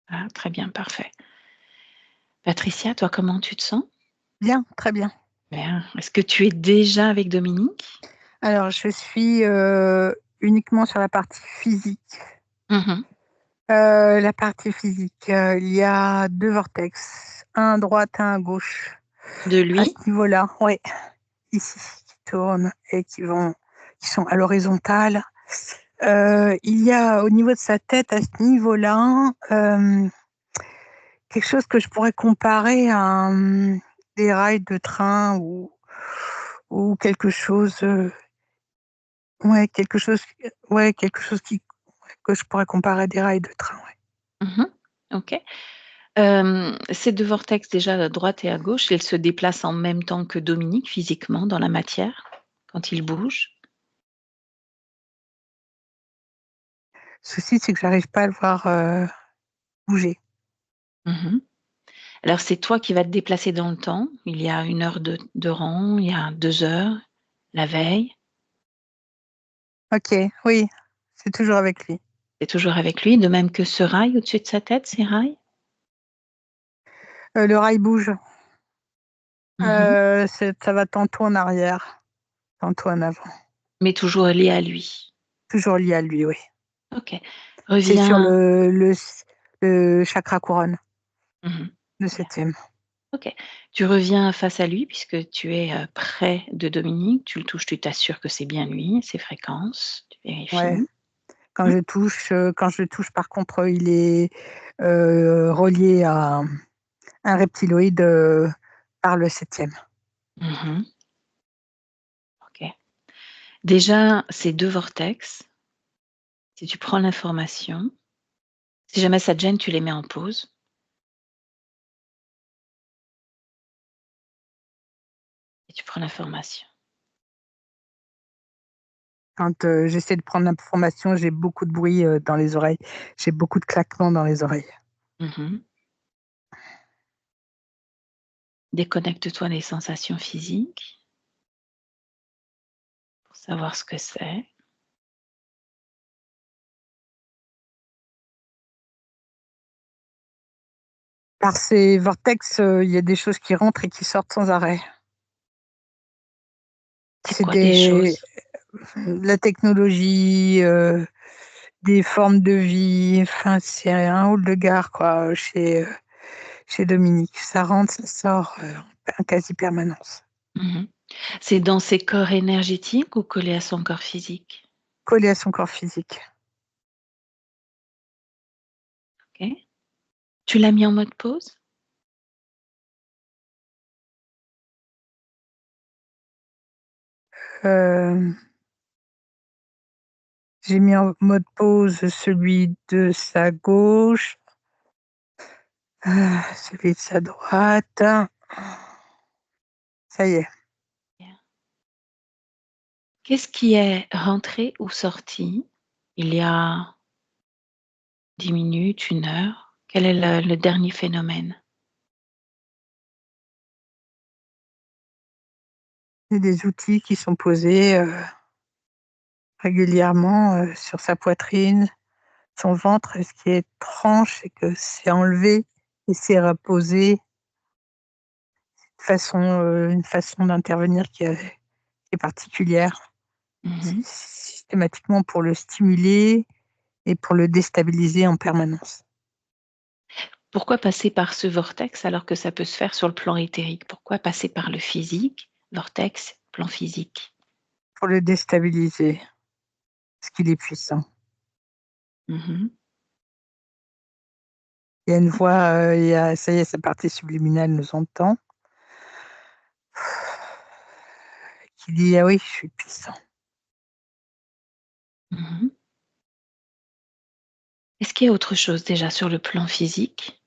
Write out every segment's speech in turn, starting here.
Ah, très bien, parfait. Patricia, toi, comment tu te sens? Bien, très bien. Bien. Est-ce que tu es déjà avec Dominique? Alors je suis, uniquement sur la partie physique. Mmh. La partie physique, il y a 2 vortex, un à droite, un à gauche. De À ce lui? niveau-là, ouais, ici, qui tournent et qui sont à l'horizontale. Il y a au niveau de sa tête, à ce niveau-là, quelque chose que je pourrais comparer à, des rails de train ou quelque chose, ouais, quelque chose que je pourrais comparer à des rails de train, ouais. Mmh. OK. Ces 2 vortex déjà à droite et à gauche, ils se déplacent en même temps que Dominique physiquement dans la matière, quand ils bougent? Le souci, c'est que j'arrive pas à le voir, bouger. Mmh. Alors c'est toi qui vas te déplacer dans le temps, il y a 1 heure de rang, il y a 2 heures, la veille, OK, oui, c'est toujours avec lui. tu es toujours avec lui, de même que ce rail au-dessus de sa tête, ces rails? Le rail bouge, Mmh. ça va tantôt en arrière, tantôt en avant. Mais toujours lié à lui? Toujours lié à lui, oui. OK. C'est sur Reviens. le chakra couronne, Mmh. le Bien. 7e. OK. Tu reviens face à lui puisque tu es, près de Dominique, tu le touches, tu t'assures que c'est bien lui, ses fréquences, tu Ouais. vérifies. Quand Mmh. je le touche, par contre, il est, relié à un reptiloïde, par le 7e. Mmh. OK. Déjà, ces 2 vortex, si tu prends l'information, si jamais ça te gêne, tu les mets en pause et tu prends l'information. Quand, j'essaie de prendre l'information, j'ai beaucoup de bruit, dans les oreilles. J'ai beaucoup de claquements dans les oreilles. Mmh. Déconnecte-toi des sensations physiques pour savoir ce que c'est. Par ces vortex, il y a des choses qui rentrent et qui sortent sans arrêt. C'est C'est quoi des des choses? la technologie, des formes de vie, enfin, c'est un hall de gare, quoi, chez Dominique. Ça rentre, ça sort, en quasi permanence. Mmh. C'est dans ses corps énergétiques ou collé à son corps physique? Collé à son corps physique. OK. Tu l'as mis en mode pause? Hem, j'ai mis en mode pause celui de sa gauche, celui de sa droite. Ça y est. Bien. Qu'est-ce qui est rentré ou sorti il y a 10 minutes, 1 heure? Quel est le dernier phénomène? C'est des outils qui sont posés, régulièrement, sur sa poitrine, son ventre. Et ce qui est étrange, c'est que c'est enlevé et c'est reposé une façon d'intervenir qui est particulière. C'est Mmh. systématiquement pour le stimuler et pour le déstabiliser en permanence. Pourquoi passer par ce vortex alors que ça peut se faire sur le plan éthérique? Pourquoi passer par le physique, vortex, plan physique? Pour le déstabiliser, parce qu'il est puissant. Mmh. Il y a une voix, il y a ça y est, sa partie subliminale nous entend, qui dit: «Ah oui, je suis puissant». Mmh. Est-ce qu'il y a autre chose déjà sur le plan physique?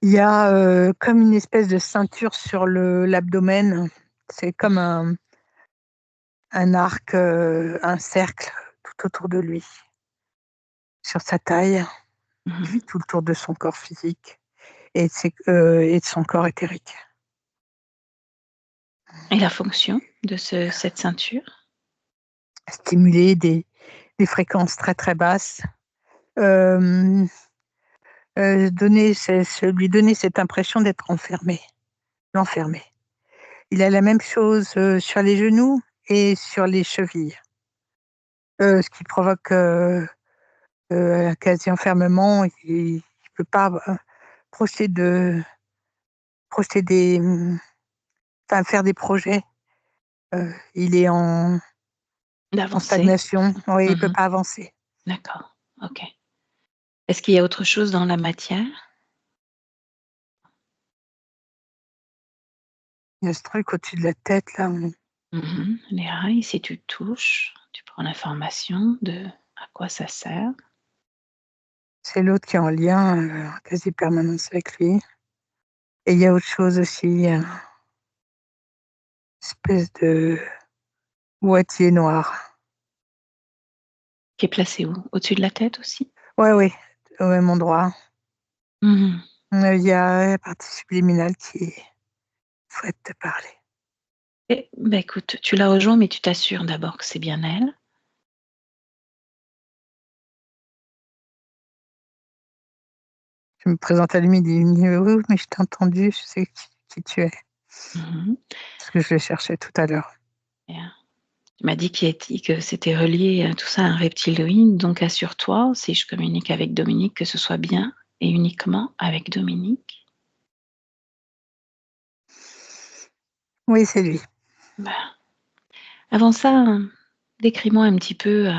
Il y a, comme une espèce de ceinture sur l'abdomen. C'est comme un arc, un cercle tout autour de lui, sur sa taille, Mmh. puis tout le tour de son corps physique et de son corps éthérique. Et la fonction de cette ceinture? Stimuler des fréquences très, très basses Hem, lui donner cette impression d'être enfermé, l'enfermer. Il a la même chose, sur les genoux et sur les chevilles, ce qui provoque, un quasi-enfermement. Il peut pas, projeter de projeter des, enfin faire des projets. Il est en D'avancer? stagnation, oui, il peut Mmh. pas avancer. D'accord, OK. Est-ce qu'il y a autre chose dans la matière? Il y a ce truc au-dessus de la tête là, Les rails, si tu touches, tu prends l'information de à quoi ça sert. c'est l'autre qui est en lien, en quasi-permanence avec lui, et il y a autre chose aussi, espèce de boîtier noir. Qui est placé où? Au-dessus de la tête aussi? Ouais, oui, au même endroit. Mmh. Il y a la partie subliminale qui souhaite te parler. Et bah, écoute, tu la rejoins, mais tu t'assures d'abord que c'est bien elle. Je me présente à lui, il me dit: «Oui, oui, mais je t'ai entendu, je sais qui tu es». Mmh. Ce que je le cherchais tout à l'heure. Et tu m'as dit que c'était relié, tout ça à un reptiloïde, donc assure-toi, si je communique avec Dominique, que ce soit bien et uniquement avec Dominique. Oui, c'est lui. Bah, avant ça, décris-moi un petit peu,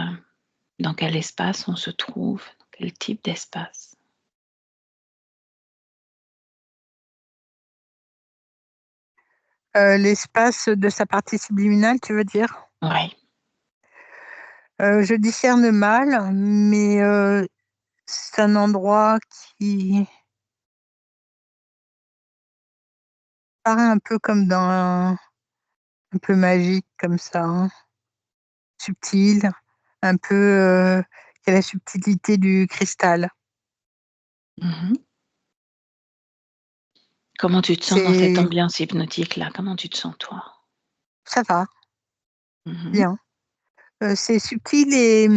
dans quel espace on se trouve, quel type d'espace? L'espace de sa partie subliminale, tu veux dire? Oui. Je discerne mal, mais c'est un endroit qui paraît un peu comme dans un peu magique comme ça, hein, subtil, un peu, qui a la subtilité du cristal. Mmh. Comment tu te sens dans cette C'est ambiance hypnotique-là? Comment tu te sens toi? Ça va, Mmh. bien. C'est subtil et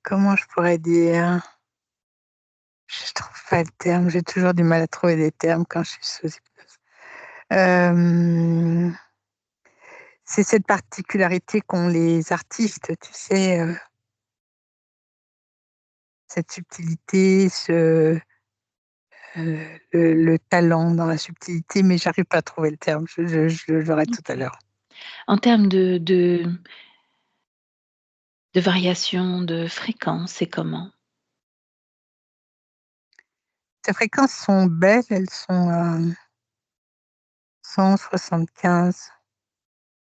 comment je pourrais dire? Je trouve pas le terme, j'ai toujours du mal à trouver des termes quand je suis sous hypnose. Hem, c'est cette particularité qu'ont les artistes, tu sais, cette subtilité, le talent dans la subtilité, mais j'arrive pas à trouver le terme, je l'aurai tout à OK. l'heure. En termes de variation de fréquence, c'est comment? Ces fréquences sont belles, elles sont à 175.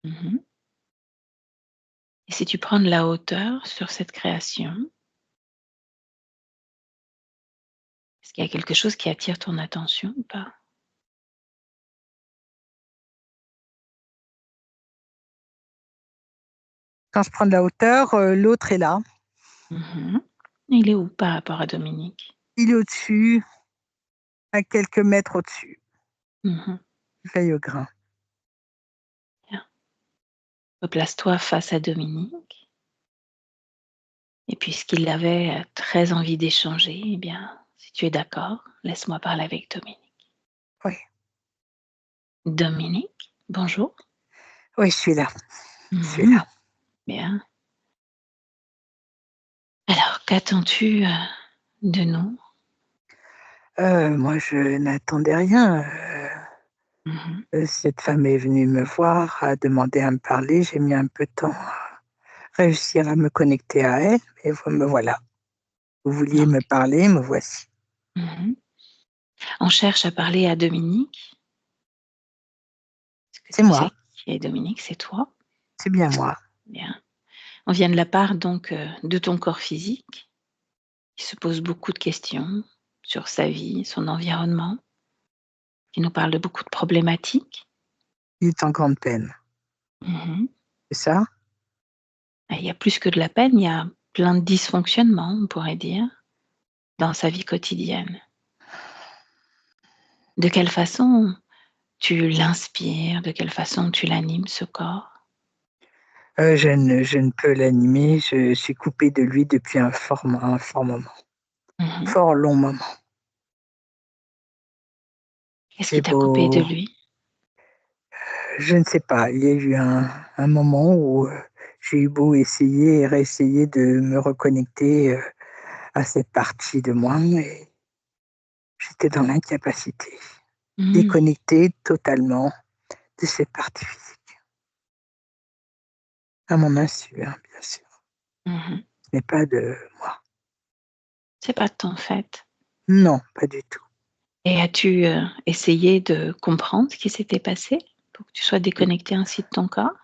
Mmh. Et si tu prends de la hauteur sur cette création, est-ce qu'il y a quelque chose qui attire ton attention ou pas? Quand je prends de la hauteur, l'autre est là, Mmh. Il est où par rapport à Dominique? il est au-dessus, à quelques mètres au-dessus, Mmh. veille au grain. Bien. Replace-toi face à Dominique et puisqu'il avait, très envie d'échanger, eh bien, si tu es d'accord, laisse-moi parler avec Dominique. Oui, Dominique, bonjour. oui, je suis là, je suis Mmh. là. Bien. Alors qu'attends-tu, de nous? Moi, je n'attendais rien, Mmh. cette femme est venue me voir, a demandé à me parler. J'ai mis un peu de temps à réussir à me connecter à elle, et me voilà. Vous vouliez me OK. parler, me voici. Mmh. On cherche à parler à Dominique. Est-ce que C'est tu moi, sais qui est Dominique? C'est toi? c'est bien moi. Bien. On vient de la part donc, de ton corps physique, qui se pose beaucoup de questions sur sa vie, son environnement, qui nous parle de beaucoup de problématiques. Il est en grande peine, Mmh. c'est ça? Et il y a plus que de la peine, il y a plein de dysfonctionnements, on pourrait dire, dans sa vie quotidienne. De quelle façon tu l'inspires? De quelle façon tu l'animes, ce corps? Je ne peux l'animer, je suis coupée de lui depuis un fort moment, Mmh. fort long moment. Qu'est-ce J'ai qui t'a coupé de beau lui? Je ne sais pas, il y a eu un moment où, j'ai eu beau essayer et réessayer de me reconnecter, à cette partie de moi, mais j'étais dans l'incapacité, Mmh. déconnectée totalement de cette partie physique, à mon insu, hein, bien sûr, Mmh. ce n'est pas de moi. C'est pas de ton fait. Non, pas du tout. Et as-tu, essayé de comprendre ce qui s'était passé pour que tu sois déconnectée ainsi de ton corps?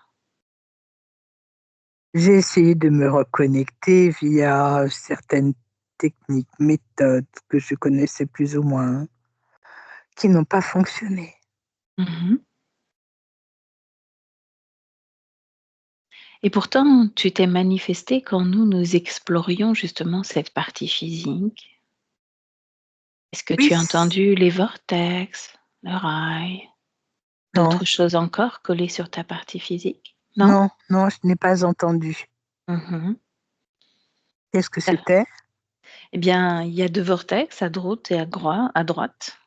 J'ai essayé de me reconnecter via certaines techniques, méthodes que je connaissais plus ou moins, qui n'ont pas fonctionné. Mmh. Et pourtant, tu t'es manifestée quand nous explorions justement cette partie physique. Est-ce que Oui, tu as entendu les vortex, le rail, non, d'autres choses encore collées sur ta partie physique? Non? non, non, je n'ai pas entendu. Mmh. Qu'est-ce que c'était? Eh bien, il y a 2 vortex à droite et à droite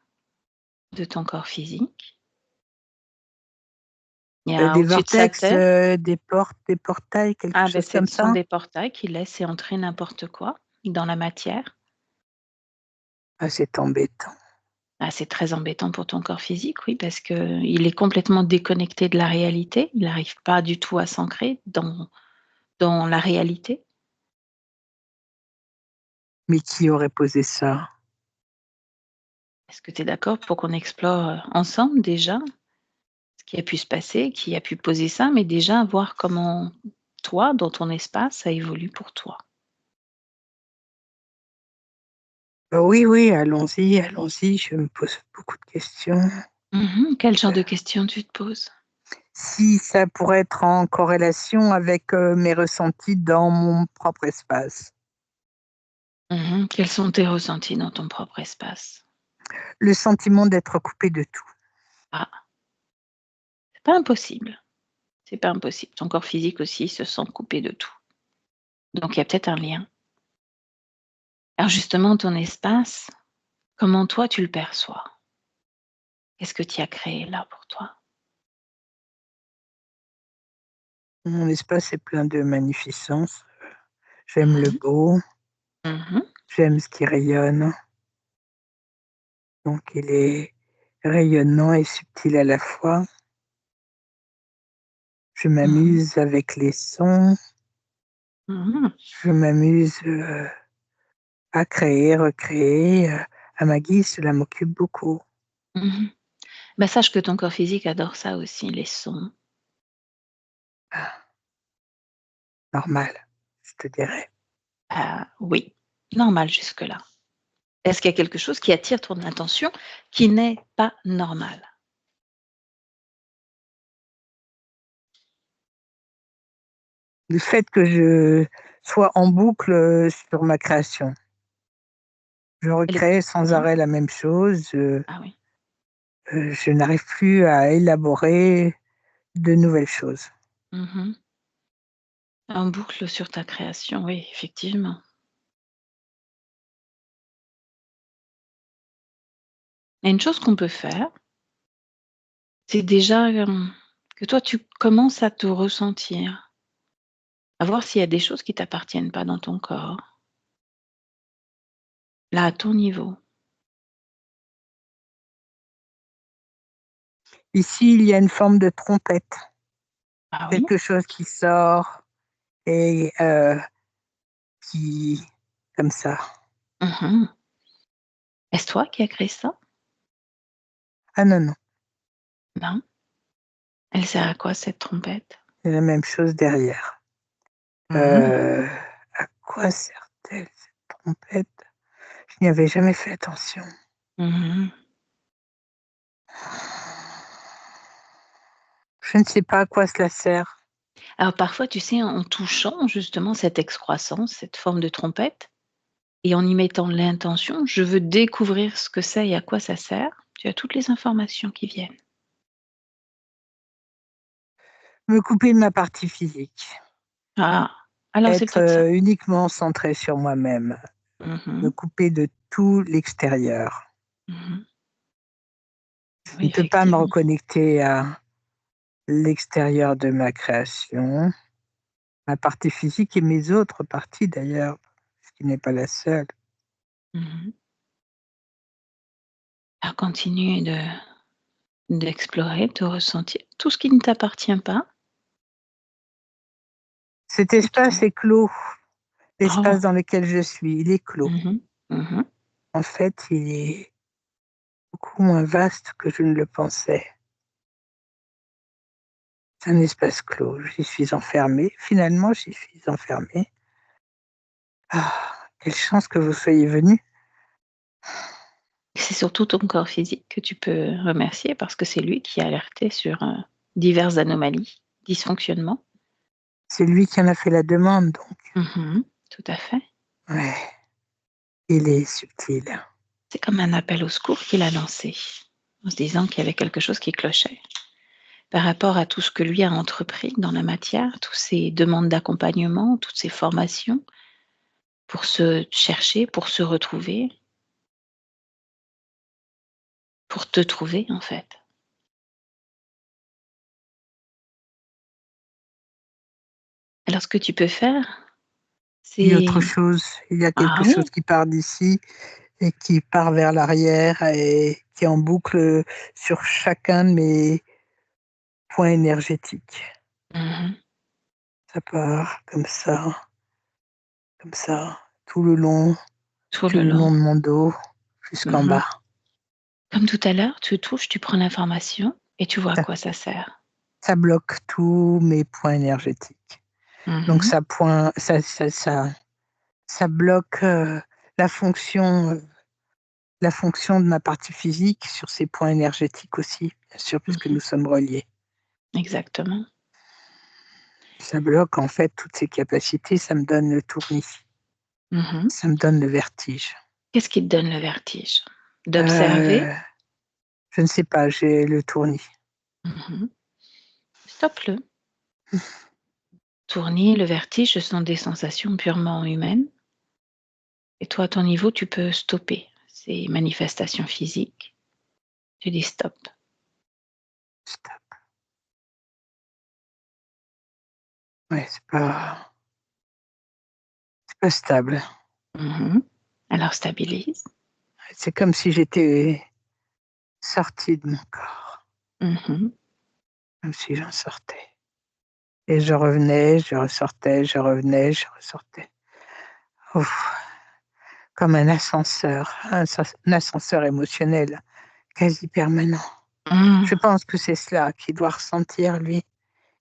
de ton corps physique. Il y a Des au-dessus de sa vortex, tête. des portails, quelque Ah ben, chose comme ce sont ça? des portails qui laissent entrer n'importe quoi dans la matière. Ah, c'est embêtant. Ah, c'est très embêtant pour ton corps physique, oui, parce qu'il est complètement déconnecté de la réalité. Il n'arrive pas du tout à s'ancrer dans la réalité. Mais qui aurait posé ça? Est-ce que tu es d'accord pour qu'on explore, ensemble déjà ce qui a pu se passer, qui a pu poser ça, mais déjà voir comment toi, dans ton espace, ça évolue pour toi? Oui, oui, allons-y, allons-y, je me pose beaucoup de questions. Mmh. Quel genre de questions tu te poses? Si ça pourrait être en corrélation avec, mes ressentis dans mon propre espace. Mmh. Quels sont tes ressentis dans ton propre espace? Le sentiment d'être coupé de tout. Ah, c'est pas impossible, c'est pas impossible. Ton corps physique aussi se sent coupé de tout. Donc il y a peut-être un lien. Alors justement, ton espace, comment toi tu le perçois? Qu'est-ce que tu as créé là pour toi? Mon espace est plein de magnificence. J'aime le Mmh. beau, Mmh. j'aime ce qui rayonne, donc il est rayonnant et subtil à la fois. Je Mmh. m'amuse avec les sons, Mmh. je m'amuse, à créer, recréer, à ma guise, cela m'occupe beaucoup. Mmh. Bah, sache que ton corps physique adore ça aussi, les sons. Ah, normal, je te dirais. Oui, normal jusque-là. Est-ce qu'il y a quelque chose qui attire ton attention qui n'est pas normal? Le fait que je sois en boucle, sur ma création. Je Elle est recrée sans mmh. arrêt la même chose, Ah oui. je n'arrive plus à élaborer de nouvelles choses. Mmh. En boucle sur ta création, oui, effectivement. Et une chose qu'on peut faire, c'est déjà, que toi tu commences à te ressentir, à voir s'il y a des choses qui t'appartiennent pas dans ton corps, là, à ton niveau. Ici, il y a une forme de trompette, Ah oui? quelque chose qui sort et qui comme ça. Mmh. Est-ce toi qui as créé ça? Ah non, non, Non? Elle sert à quoi cette trompette? c'est la même chose derrière. Mmh. Heu, à quoi sert-elle cette trompette? Je n'y avais jamais fait attention. Mmh. Je ne sais pas à quoi cela sert. Alors parfois, tu sais, en touchant justement cette excroissance, cette forme de trompette et en y mettant l'intention: «Je veux découvrir ce que c'est et à quoi ça sert», tu as toutes les informations qui viennent. Me couper de ma partie physique. Ah, alors c'est Être, peut-être ça. uniquement centrée sur moi-même. Me Mmh. couper de tout l'extérieur. Mmh. Je Oui, ne peux pas me effectivement. reconnecter à l'extérieur de ma création, ma partie physique et mes autres parties d'ailleurs, ce qui n'est pas la seule. Mmh. Alors continue d'explorer, de ressentir tout ce qui ne t'appartient pas, Cet que tu espace est clos, oh! l'espace dans lequel je suis, il est clos. Mmh mh. Mmh. En fait, il est beaucoup moins vaste que je ne le pensais. C'est un espace clos, j'y suis enfermée, finalement j'y suis enfermée. Ah! Quelle chance que vous soyez venu. C'est surtout ton corps physique que tu peux remercier parce que c'est lui qui a alerté sur, diverses anomalies, dysfonctionnements. C'est lui qui en a fait la demande donc. Mmh. Tout à fait. Ouais, il est subtil. C'est comme un appel au secours qu'il a lancé, en se disant qu'il y avait quelque chose qui clochait. Par rapport à tout ce que lui a entrepris dans la matière, toutes ces demandes d'accompagnement, toutes ces formations pour se chercher, pour se retrouver, pour te trouver en fait. Alors ce que tu peux faire, Il y a autre c'est chose, il y a ah quelque oui, chose qui part d'ici et qui part vers l'arrière et qui est en boucle, sur chacun de mes points énergétiques. mmh, Ça part comme ça, tout tout le le long. long de mon dos jusqu'en Mmh. bas. Comme tout à l'heure, tu touches, tu prends l'information et tu vois à Ça quoi ça sert. ça bloque tous mes points énergétiques. Donc Mmh. ça bloque, la fonction, la fonction de ma partie physique sur ces points énergétiques aussi, bien sûr, puisque Mmh. nous sommes reliés. Exactement. Ça bloque en fait toutes ces capacités, ça me donne le tournis, Mmh. ça me donne le vertige. Qu'est-ce qui te donne le vertige? D'observer? Heu, je ne sais pas, j'ai le tournis. Mmh. Stoppe-le. Tourner, le vertige, ce sont des sensations purement humaines et toi, à ton niveau, tu peux stopper ces manifestations physiques. Tu dis: «Stop». Stop. Ouais, c'est pas stable. Mmh. Alors stabilise. C'est comme si j'étais sortie de mon corps, Mmh. comme si j'en sortais et je revenais, je ressortais, je revenais, je ressortais. Ouf, comme un ascenseur émotionnel quasi permanent. Je Mmh. pense que c'est cela qu'il doit ressentir lui.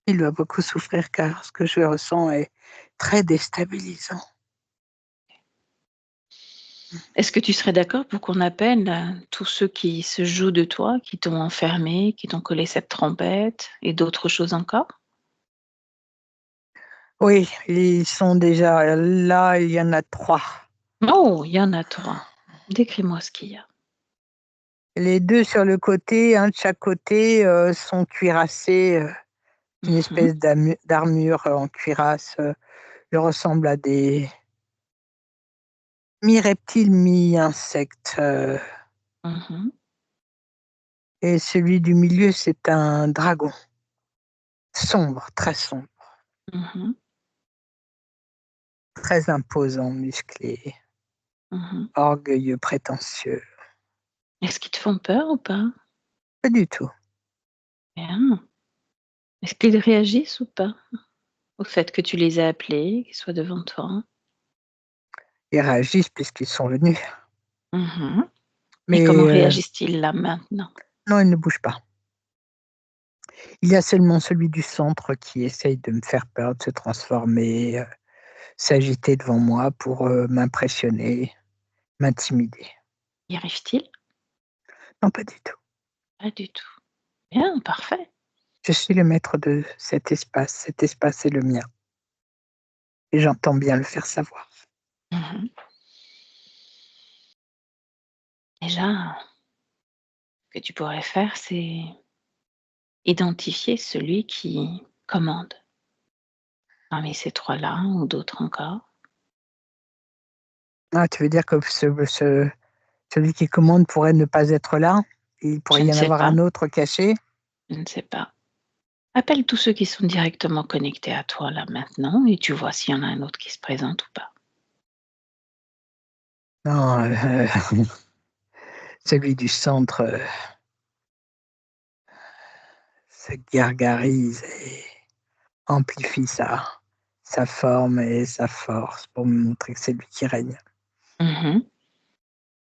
Il doit beaucoup souffrir car ce que je ressens est très déstabilisant. Est-ce que tu serais d'accord pour qu'on appelle, tous ceux qui se jouent de toi, qui t'ont enfermé, qui t'ont collé cette trompette et d'autres choses encore? Oui, ils sont déjà là, il y en a 3. Oh, il y en a 3. Décris-moi ce qu'il y a. Les 2 sur le côté, un de chaque côté, sont cuirassés, d'une Mmh. espèce d'armure, en cuirasse, ils ressemblent à des mi-reptiles, mi-insectes, Mmh. et celui du milieu, c'est un dragon, sombre, très sombre, Mmh. très imposant, musclé, Mmh. orgueilleux, prétentieux. Est-ce qu'ils te font peur ou pas? Pas du tout. Bien. Est-ce qu'ils réagissent ou pas au fait que tu les aies appelés, qu'ils soient devant toi? Ils réagissent puisqu'ils sont venus, Mmh. Et comment mais réagissent-ils là maintenant? non, ils ne bougent pas. Il y a seulement celui du centre qui essaye de me faire peur, de se transformer, s'agiter devant moi pour, m'impressionner, m'intimider. Y arrive-t-il? Non, pas du tout. Pas du tout. Bien, parfait. Je suis le maître de cet espace est le mien et j'entends bien le faire savoir. Mmh. Déjà, ce que tu pourrais faire, c'est identifier celui qui commande parmi ces 3-là ou d'autres encore? Ah, tu veux dire que celui qui commande pourrait ne pas être là? Il Je pourrait ne y en sais avoir pas, un autre caché? je ne sais pas. Appelle tous ceux qui sont directement connectés à toi là maintenant et tu vois s'il y en a un autre qui se présente ou pas. Non, celui du centre, se gargarise et amplifie sa forme et sa force pour me montrer que c'est lui qui règne. Mmh.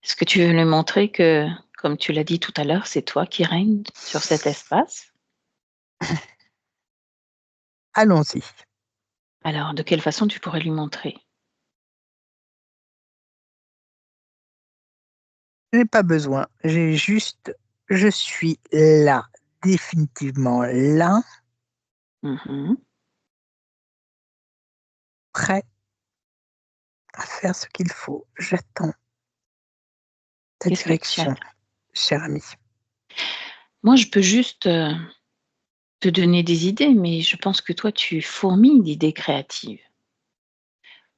Est-ce que tu veux lui montrer que, comme tu l'as dit tout à l'heure, c'est toi qui règnes sur cet espace? Allons-y. Alors, de quelle façon tu pourrais lui montrer? Je n'ai pas besoin, je suis là, définitivement là, Mmh. prêt à faire ce qu'il faut. J'attends ta Qu'est-ce que tu direction, attends? cher ami. Moi, je peux juste, te donner des idées, mais je pense que toi, tu fourmilles d'idées créatives.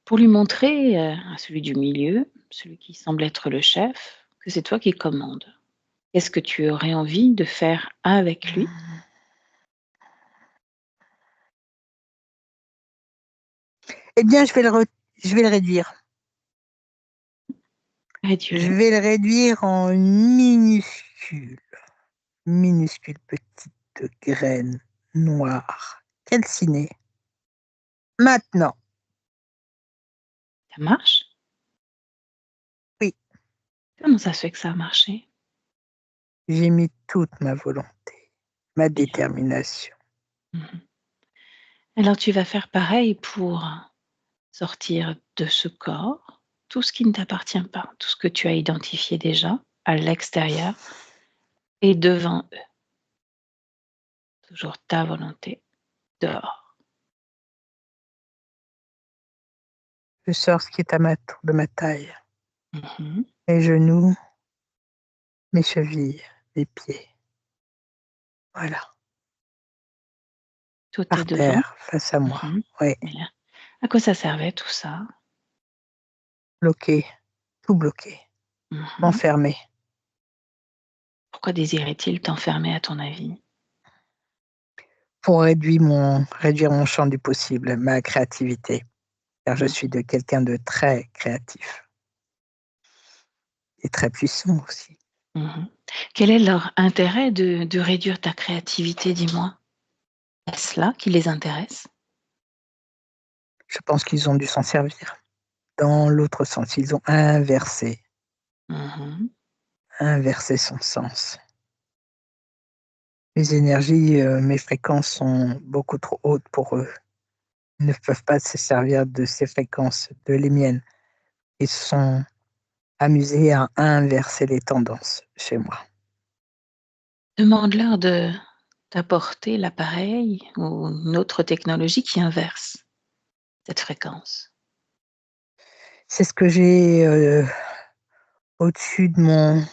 Pour lui montrer, à celui du milieu, celui qui semble être le chef, que c'est toi qui commandes. Qu'est-ce que tu aurais envie de faire avec lui? Eh bien, je vais le réduire. Je Réduis-le. vais le réduire en minuscule petite graine noire calcinée. Maintenant, Ça marche? oui, Comment ça se fait que ça a marché? j'ai mis toute ma volonté, ma Bien. détermination. Mmh. Alors tu vas faire pareil pour sortir de ce corps tout ce qui ne t'appartient pas, tout ce que tu as identifié déjà à l'extérieur et devant eux. Toujours ta volonté dehors. Je sors ce qui est à de ma taille. Mmh. Mes genoux, mes chevilles, mes pieds. Voilà, Tout est par devant. terre, face à moi. Mmh. Oui, Bien. À quoi ça servait tout ça? bloqué, tout bloqué, Mmh. enfermé. Pourquoi désirait-il t'enfermer à ton avis? Pour réduire mon champ du possible, ma créativité, car je Mmh. suis de quelqu'un de très créatif et très puissant aussi. Mmh. Quel est leur intérêt de réduire ta créativité, dis-moi? Est-ce là qui les intéresse? Je pense qu'ils ont dû s'en servir. Dans l'autre sens, ils ont Mmh. inversé son sens. Mes énergies, mes fréquences sont beaucoup trop hautes pour eux. Ils ne peuvent pas se servir de ces fréquences, de les miennes. Ils se sont amusés à inverser les tendances chez moi. Demande-leur de t'apporter l'appareil ou une autre technologie qui inverse cette fréquence. C'est ce que j'ai, au-dessus de mon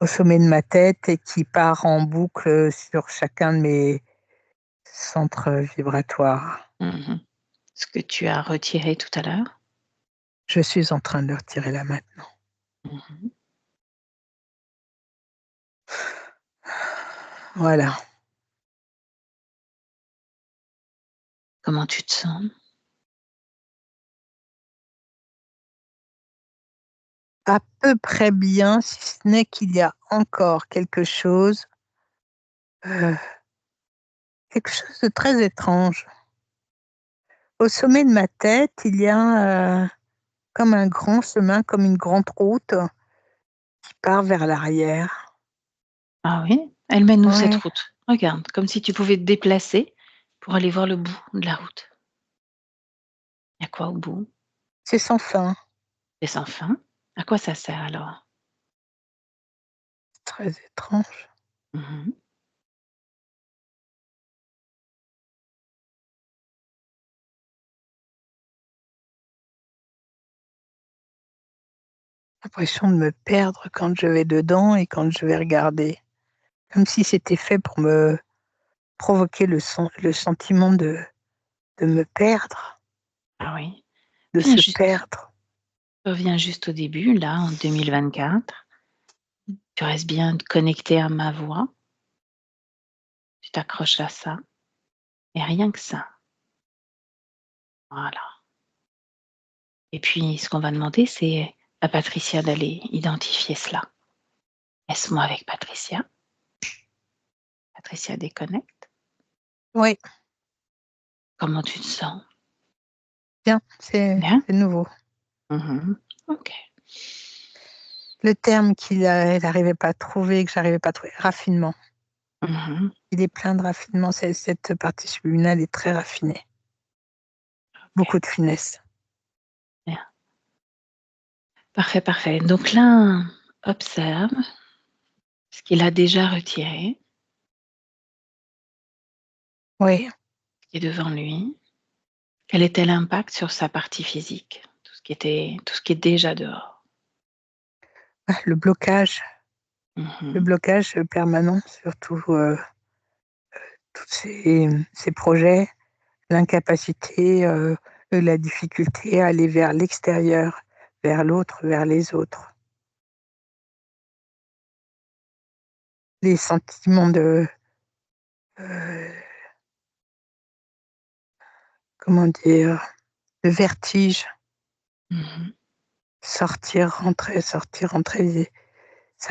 au sommet de ma tête et qui part en boucle sur chacun de mes centres vibratoires. Mmh. Ce que tu as retiré tout à l'heure. Je suis en train de le retirer là maintenant. Mmh. Voilà, Comment tu te sens? à peu près bien, si ce n'est qu'il y a encore heu, quelque chose de très étrange. Au sommet de ma tête, il y a, comme un grand chemin, comme une grande route qui part vers l'arrière. Ah oui? Elle mène où cette Ouais, route? Regarde, comme si tu pouvais te déplacer pour aller voir le bout de la route. Il y a quoi au bout? c'est sans fin, C'est sans fin. À quoi ça sert alors? très étrange. Mmh. L'impression de me perdre quand je vais dedans et quand je vais regarder, comme si c'était fait pour me provoqué le sentiment de me perdre, Ah oui. de Viens se juste perdre. reviens juste au début, là, en 2024. Tu restes bien connecté à ma voix, tu t'accroches à ça et rien que ça. Voilà. Et puis ce qu'on va demander, c'est à Patricia d'aller identifier cela. Laisse-moi avec Patricia. Patricia déconnecte. Oui, Comment tu te sens? bien, c'est Bien? c'est nouveau. Mmh. OK. Le terme elle arrivait pas à trouver, que j'arrivais pas à trouver, raffinement. Mmh. Il est plein de raffinement, cette partie subliminale est très raffinée, OK. beaucoup de finesse. Bien. Parfait, parfait. Donc là, observe ce qu'il a déjà retiré, Oui, ce qui est devant lui. Quel était l'impact sur sa partie physique? Tout ce qui est déjà dehors. le blocage le Mmh. blocage permanent, surtout, tous ces projets, l'incapacité, la difficulté à aller vers l'extérieur, vers l'autre, vers les autres. Les sentiments heu, comment dire? De vertige, Mmh. sortir, rentrer, ça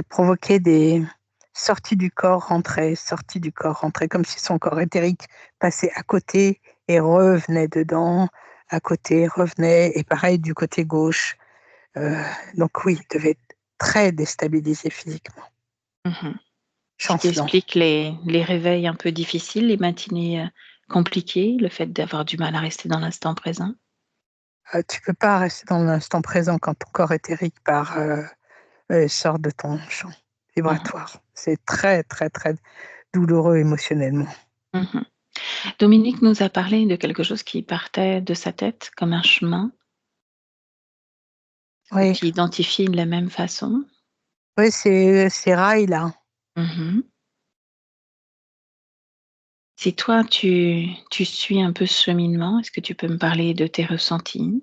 provoquait des sorties du corps, rentrer, comme si son corps éthérique passait à côté et revenait dedans, à côté, revenait et pareil du côté gauche. Heu, donc oui, il devait être très déstabilisé physiquement, Mmh. Ce qui chancelant. explique les réveils un peu difficiles, les matinées, compliquées, le fait d'avoir du mal à rester dans l'instant présent. Tu peux pas rester dans l'instant présent quand ton corps éthérique sort de ton champ Mmh. vibratoire. C'est très, très, très douloureux émotionnellement. Mmh. Dominique nous a parlé de quelque chose qui partait de sa tête comme un chemin. Est-ce que Oui, tu identifies de la même façon? oui, c'est ces rails-là. Mmh. Si toi tu suis un peu ce cheminement, est-ce que tu peux me parler de tes ressentis?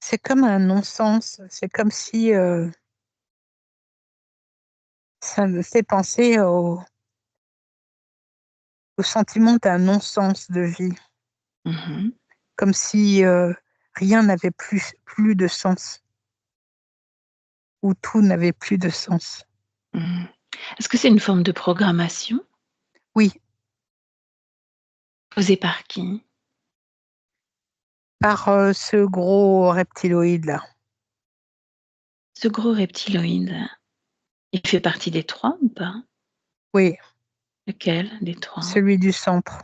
C'est comme un non-sens, c'est comme si, ça me fait penser au sentiment d'un non-sens de vie, Mmh. comme si, rien n'avait plus de sens, ou tout n'avait plus de sens. Mmh. Est-ce que c'est une forme de programmation? Oui, Posée par qui? par, ce gros reptiloïde-là. Ce gros reptiloïde, il fait partie des 3 ou pas? Oui, Lequel des 3? celui du centre.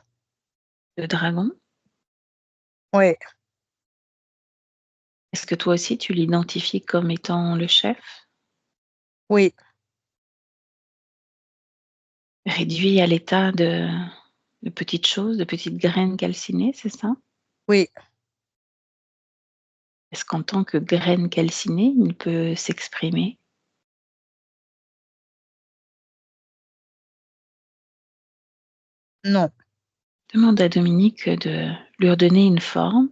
Le dragon? Oui, Est-ce que toi aussi tu l'identifies comme étant le chef? oui, Réduit à l'état de petites choses, de petites graines calcinées, c'est ça? oui, Est-ce qu'en tant que graine calcinée, il peut s'exprimer? non, Demande à Dominique de lui redonner une forme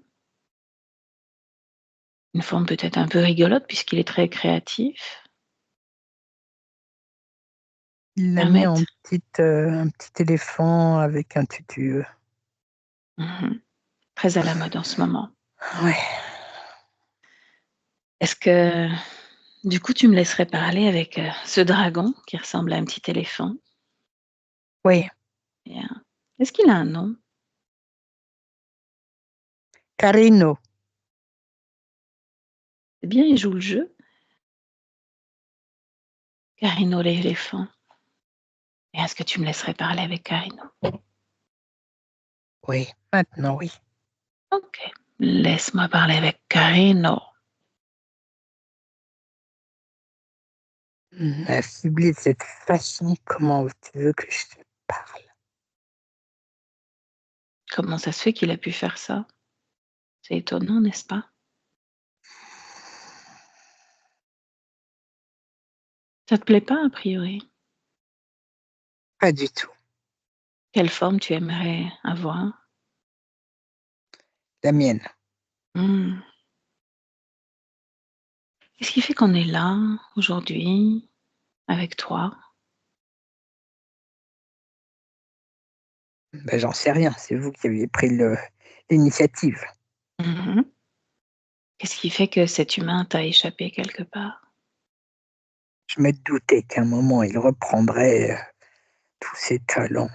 peut-être un peu rigolote puisqu'il est très créatif. il l'a mis en Permettre un petit éléphant avec un tutu, mmh très à la mode en ce moment. ouais, Est-ce que, du coup, tu me laisserais parler avec, ce dragon qui ressemble à un petit éléphant? oui, Et est-ce qu'il a un nom? Carino, C'est bien, il joue le jeu? Carino l'éléphant. Et est-ce que tu me laisserais parler avec Carino? oui, maintenant oui. OK. Laisse-moi parler avec Carino. Affublé de cette façon, comment tu veux que je te parle? Comment ça se fait qu'il a pu faire ça? C'est étonnant, n'est-ce pas? Ça te plaît pas a priori? Pas du tout. Quelle forme tu aimerais avoir? La mienne. Mmh. Qu'est-ce qui fait qu'on est là aujourd'hui avec toi? Ben, j'en sais rien, c'est vous qui aviez pris l'initiative. Mmh. Qu'est-ce qui fait que cet humain t'a échappé quelque part? Je me doutais qu'à un moment il reprendrait, tous ses talents.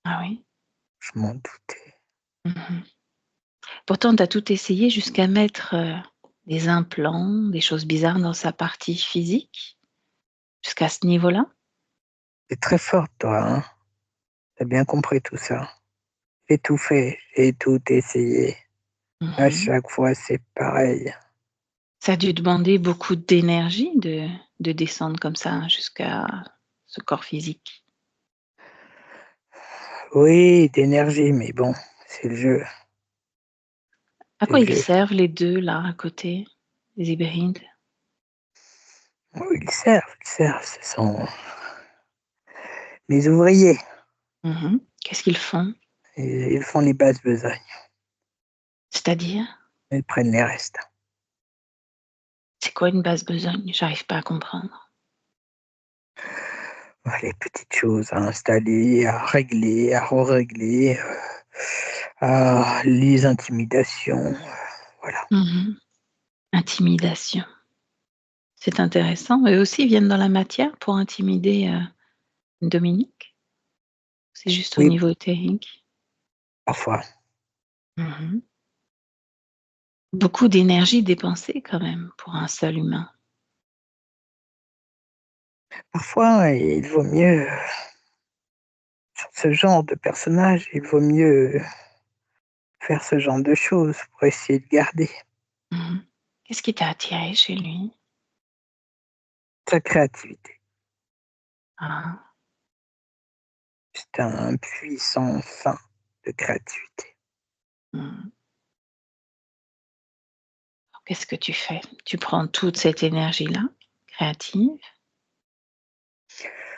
Ah oui? Je m'en doutais. Mmh. Pourtant tu as tout essayé jusqu'à mettre, des implants, des choses bizarres dans sa partie physique? Jusqu'à ce niveau-là? Tu très forte toi, hein? Tu bien compris tout ça. J'ai tout fait, j'ai tout essayé. À Mmh. chaque fois, c'est pareil. Ça a dû demander beaucoup d'énergie de descendre comme ça jusqu'à ce corps physique. Oui, d'énergie, mais bon, c'est le jeu, À c'est quoi le ils jeu. servent les 2 là à côté, les hybrides? Oui, ils servent, ce sont mes ouvriers. Mmh. Qu'est-ce qu'ils font? Ils font les basses besognes, C'est-à-dire? ils prennent les restes. C'est quoi une basse besogne? J'arrive pas à comprendre. Les petites choses à installer, à régler, à re-régler, les intimidations, voilà. Mmh. Intimidation. C'est intéressant. Eux aussi viennent dans la matière pour intimider, Dominique? C'est juste au Oui, niveau éthérique? parfois. Mmh. Beaucoup d'énergie dépensée quand même pour un seul humain. Parfois, il vaut mieux, sur ce genre de personnage, il vaut mieux faire ce genre de choses pour essayer de garder Mmh. Qu'est-ce qui t'a attiré chez lui? sa créativité. Ah. C'est un puits sans fin de créativité. Mmh. Qu'est-ce que tu fais? Tu prends toute cette énergie-là, créative?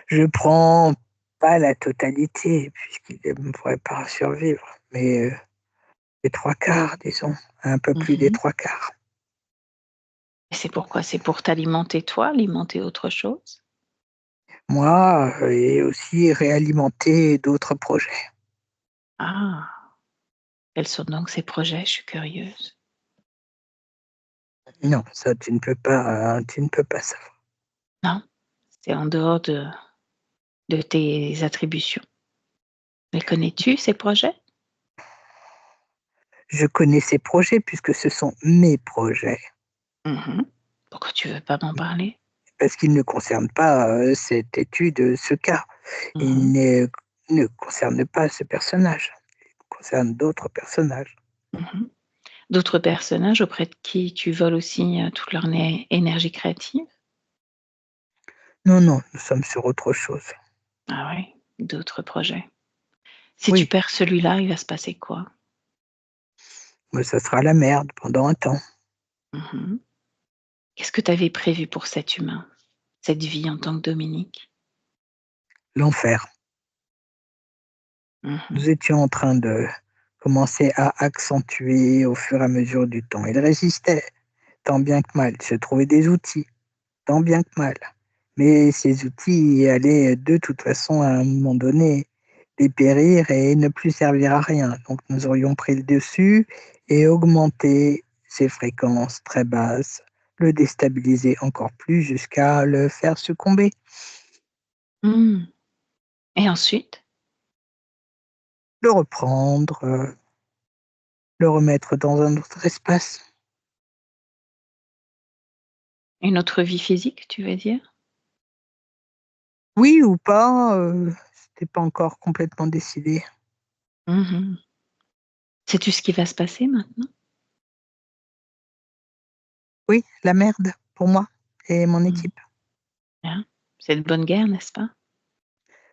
Je prends pas la totalité puisqu'il ne pourrait pas survivre, mais les 3/4 disons, un peu plus des Mmh. 3/4. Et c'est pourquoi? C'est pour t'alimenter toi, alimenter autre chose? Moi, et aussi réalimenter d'autres projets. Ah! Quels sont donc ces projets? Je suis curieuse. Non, ça tu ne peux pas savoir. Non? C'est en dehors de tes attributions. Les connais-tu, ces projets? Je connais ces projets puisque ce sont mes projets, Mmh. Pourquoi tu veux pas m'en parler? parce qu'ils ne concernent pas, cette étude, ce cas. Mmh. Ils ne concernent pas ce personnage, ils concernent d'autres personnages. Mmh. D'autres personnages auprès de qui tu voles aussi, toute leur énergie créative? Non, non, nous sommes sur autre chose. Ah oui, d'autres projets. Si tu Oui, perds celui-là, il va se passer quoi? mais ça sera la merde pendant un temps. Mmh. Qu'est-ce que tu avais prévu pour cet humain? Cette vie en tant que Dominique? L'enfer. Mmh. Nous étions en train de commencer à accentuer au fur et à mesure du temps. Il résistait, tant bien que mal. Il se trouvait des outils, tant bien que mal. Mais ces outils allaient de toute façon, à un moment donné, dépérir et ne plus servir à rien. Donc nous aurions pris le dessus et augmenté ses fréquences très basses, le déstabiliser encore plus jusqu'à le faire succomber. Mmh. Et ensuite? Le reprendre, le remettre dans un autre espace. Une autre vie physique, tu veux dire? Oui ou pas, c'était pas encore complètement décidé. Mmh. Sais-tu ce qui va se passer maintenant? Oui, la merde pour moi et mon Mmh. équipe. Bien. C'est de bonne guerre, n'est-ce pas?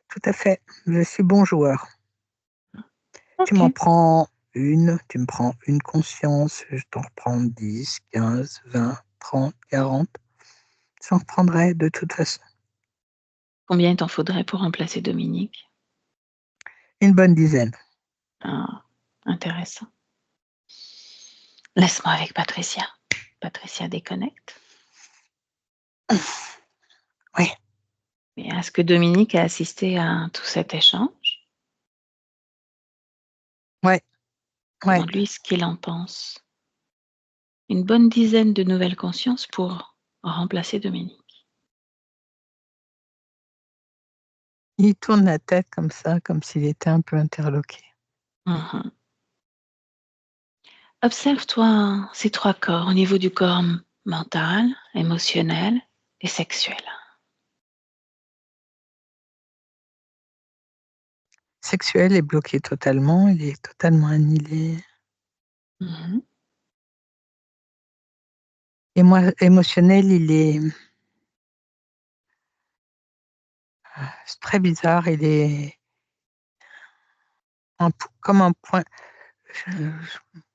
Tout à fait, je suis bon joueur. Tu m'en OK. prends une, tu me prends une conscience, je t'en reprends 10, 15, 20, 30, 40. J'en reprendrai de toute façon. Combien t'en faudrait pour remplacer Dominique? Une bonne dizaine. Ah, intéressant. Laisse-moi avec Patricia. Patricia déconnecte. Oui, Et est-ce que Dominique a assisté à tout cet échange? ouais, ouais. Demande-lui ce qu'il en pense. Une bonne dizaine de nouvelles consciences pour remplacer Dominique. Il tourne la tête comme ça, comme s'il était un peu interloqué. Mmh. Observe-toi ces 3 corps au niveau du corps mental, émotionnel et sexuel. Sexuel est bloqué totalement, il est totalement annihilé. Mmh. Et moi, émotionnel, c'est très bizarre, il est comme un point,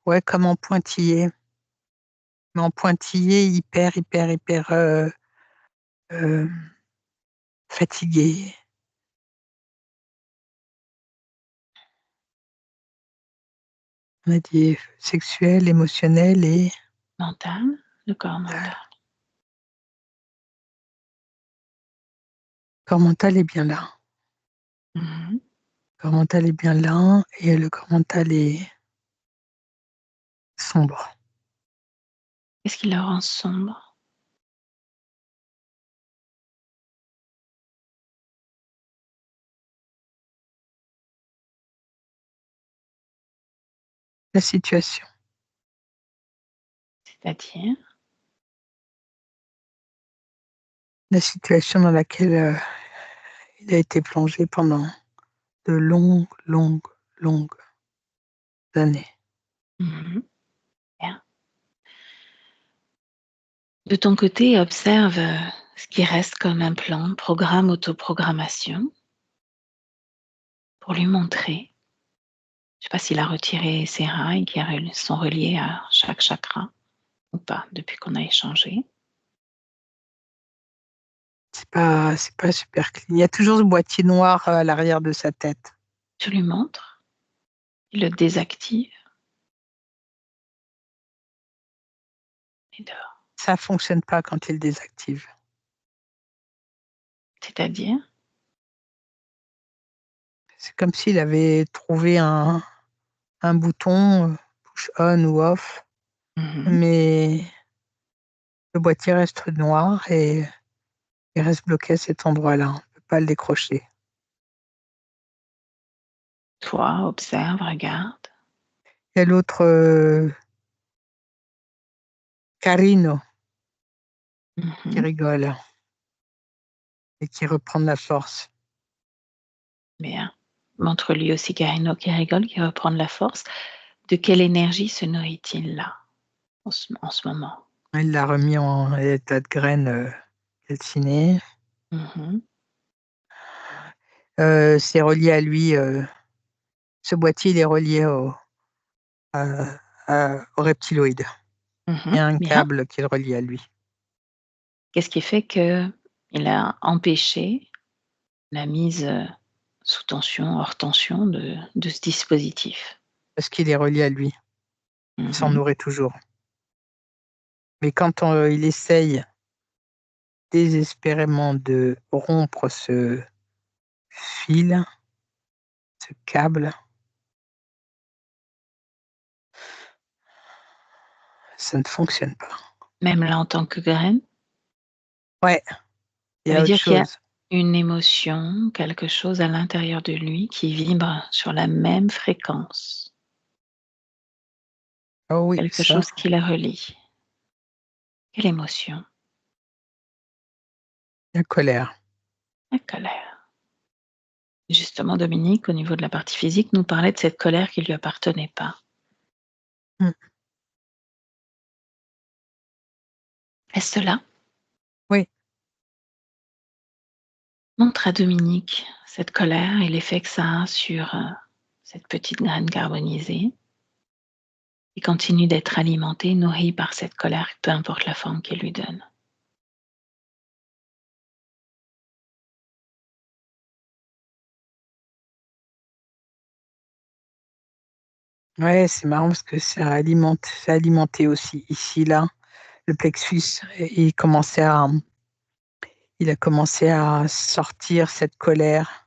ouais, comme en pointillé, mais en pointillé hyper, hyper, hyper euh, fatigué. On a dit sexuel, émotionnel et Mental, le corps mental. corps mental est bien là. Mmh. Le corps mental est bien là et le corps mental est sombre. Qu'est-ce qui le rend sombre? La situation. C'est-à-dire? La situation dans laquelle il a été plongé pendant de longues, longues, longues années. Mmh. Bien. De ton côté, observe, ce qui reste comme un plan, programme, autoprogrammation pour lui montrer. Je ne sais pas s'il a retiré ses rails qui sont reliés à chaque chakra ou pas depuis qu'on a échangé. C'est pas super clean. Il y a toujours ce boîtier noir à l'arrière de sa tête. Tu lui montres, il le désactive et dehors. Ça fonctionne pas quand il le désactive. C'est-à-dire, C'est comme s'il avait trouvé un bouton push on ou off, mmh, mais le boîtier reste noir et il reste bloqué à cet endroit-là. On ne peut pas le décrocher. toi, observe, regarde. Il y a l'autre Carino qui Mmh. rigole et qui reprend de la force. Bien. Montre-lui aussi Carino qui rigole, qui reprend de la force. De quelle énergie se nourrit-il là, en ce moment? Il l'a remis en état de graine calcinée. Mmh. C'est relié à lui. Ce boîtier, il est relié au reptiloïde. Il y Mmh. a un Bien. câble qui le relie à lui. Qu'est-ce qui fait qu'il a empêché la mise, sous tension, hors tension de ce dispositif? Parce qu'il est relié à lui. Il s'en Mmh. nourrit toujours. Mais quand il essaye désespérément de rompre ce fil, ce câble, ça ne fonctionne pas. Même là en tant que graine? Ouais, il y Ça a veut autre dire qu'il y a chose. une émotion, quelque chose à l'intérieur de lui qui vibre sur la même fréquence, Oh oui, quelque ça, chose qui la relie. Quelle émotion? la colère. La colère. Justement, Dominique, au niveau de la partie physique, nous parlait de cette colère qui ne lui appartenait pas. Mmh. Reste là, Oui, montre à Dominique cette colère et l'effet que ça a sur, cette petite graine carbonisée et continue d'être alimentée, nourrie par cette colère, peu importe la forme qu'elle lui donne. Ouais, c'est marrant parce que ça alimentait aussi ici, là, le plexus. Et il a commencé à sortir cette colère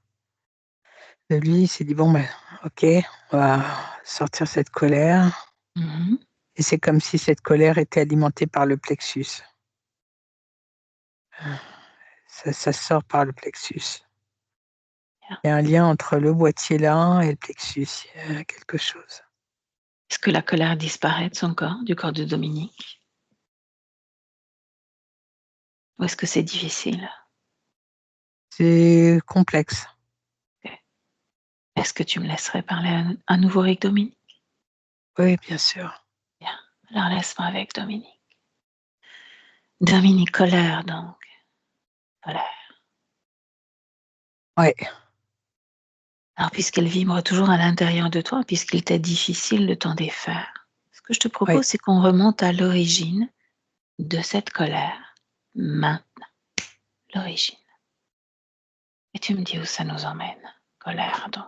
de lui. Il s'est dit, bon, ben, ok, on va sortir cette colère. Mmh. Et c'est comme si cette colère était alimentée par le plexus. Ça sort par le plexus. Bien. Il y a un lien entre le boîtier là et le plexus. Il y a quelque chose. Est-ce que la colère disparaît de son corps, du corps de Dominique? Ou est-ce que c'est difficile? C'est complexe. OK. Est-ce que tu me laisserais parler à nouveau avec Dominique? Oui, bien sûr. Bien, alors laisse-moi avec Dominique. Dominique, colère donc, colère. Ouais, Alors puisqu'elle vibre toujours à l'intérieur de toi, puisqu'il t'est difficile de t'en défaire, ce que je te ouais. propose, c'est qu'on remonte à l'origine de cette colère. Maintenant, l'origine. Et tu me dis où ça nous emmène. Colère donc.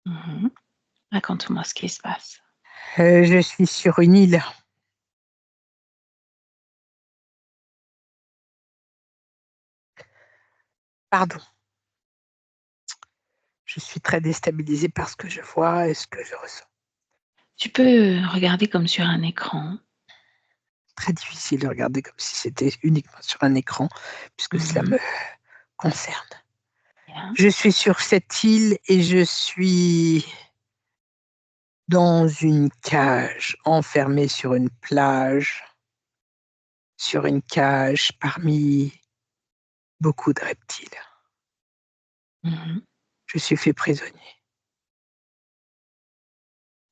Mmh. Raconte-moi ce qui se passe. Je suis sur une île. Pardon. Je suis très déstabilisée par ce que je vois et ce que je ressens. Tu peux regarder comme sur un écran. Très difficile de regarder comme si c'était uniquement sur un écran, puisque cela Mmh. me concerne. Bien. Je suis sur cette île et je suis dans une cage, enfermée sur une plage, sur une cage parmi beaucoup de reptiles. Mmh. Je suis fait prisonnier.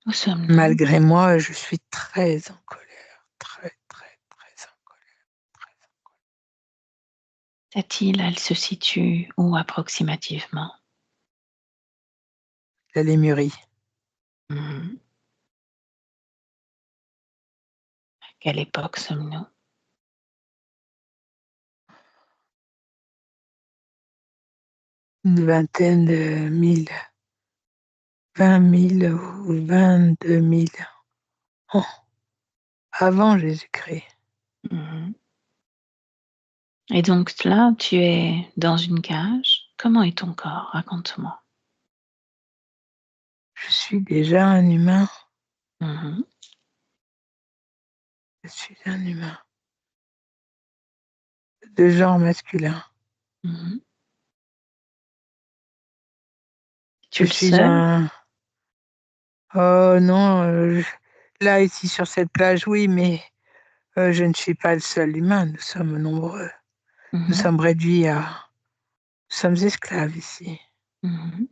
Où sommes-nous? Malgré moi, je suis très en colère, très, très, très en colère, très en Cette île, elle se situe où approximativement? colère. La lémurie, Mmh. À quelle époque sommes-nous? une vingtaine de mille, 20 000 ou 22 000 ans avant Jésus-Christ. Mmh. Et donc là, tu es dans une cage. Comment est ton corps? Raconte-moi. Je suis déjà un humain, Mmh. je suis un humain de genre masculin. Mmh. Je Tu le suis seul? un oh non, là, ici, sur cette plage, oui, mais je ne suis pas le seul humain, nous sommes nombreux. Nous Mmh. sommes réduits à nous sommes esclaves ici, Mmh.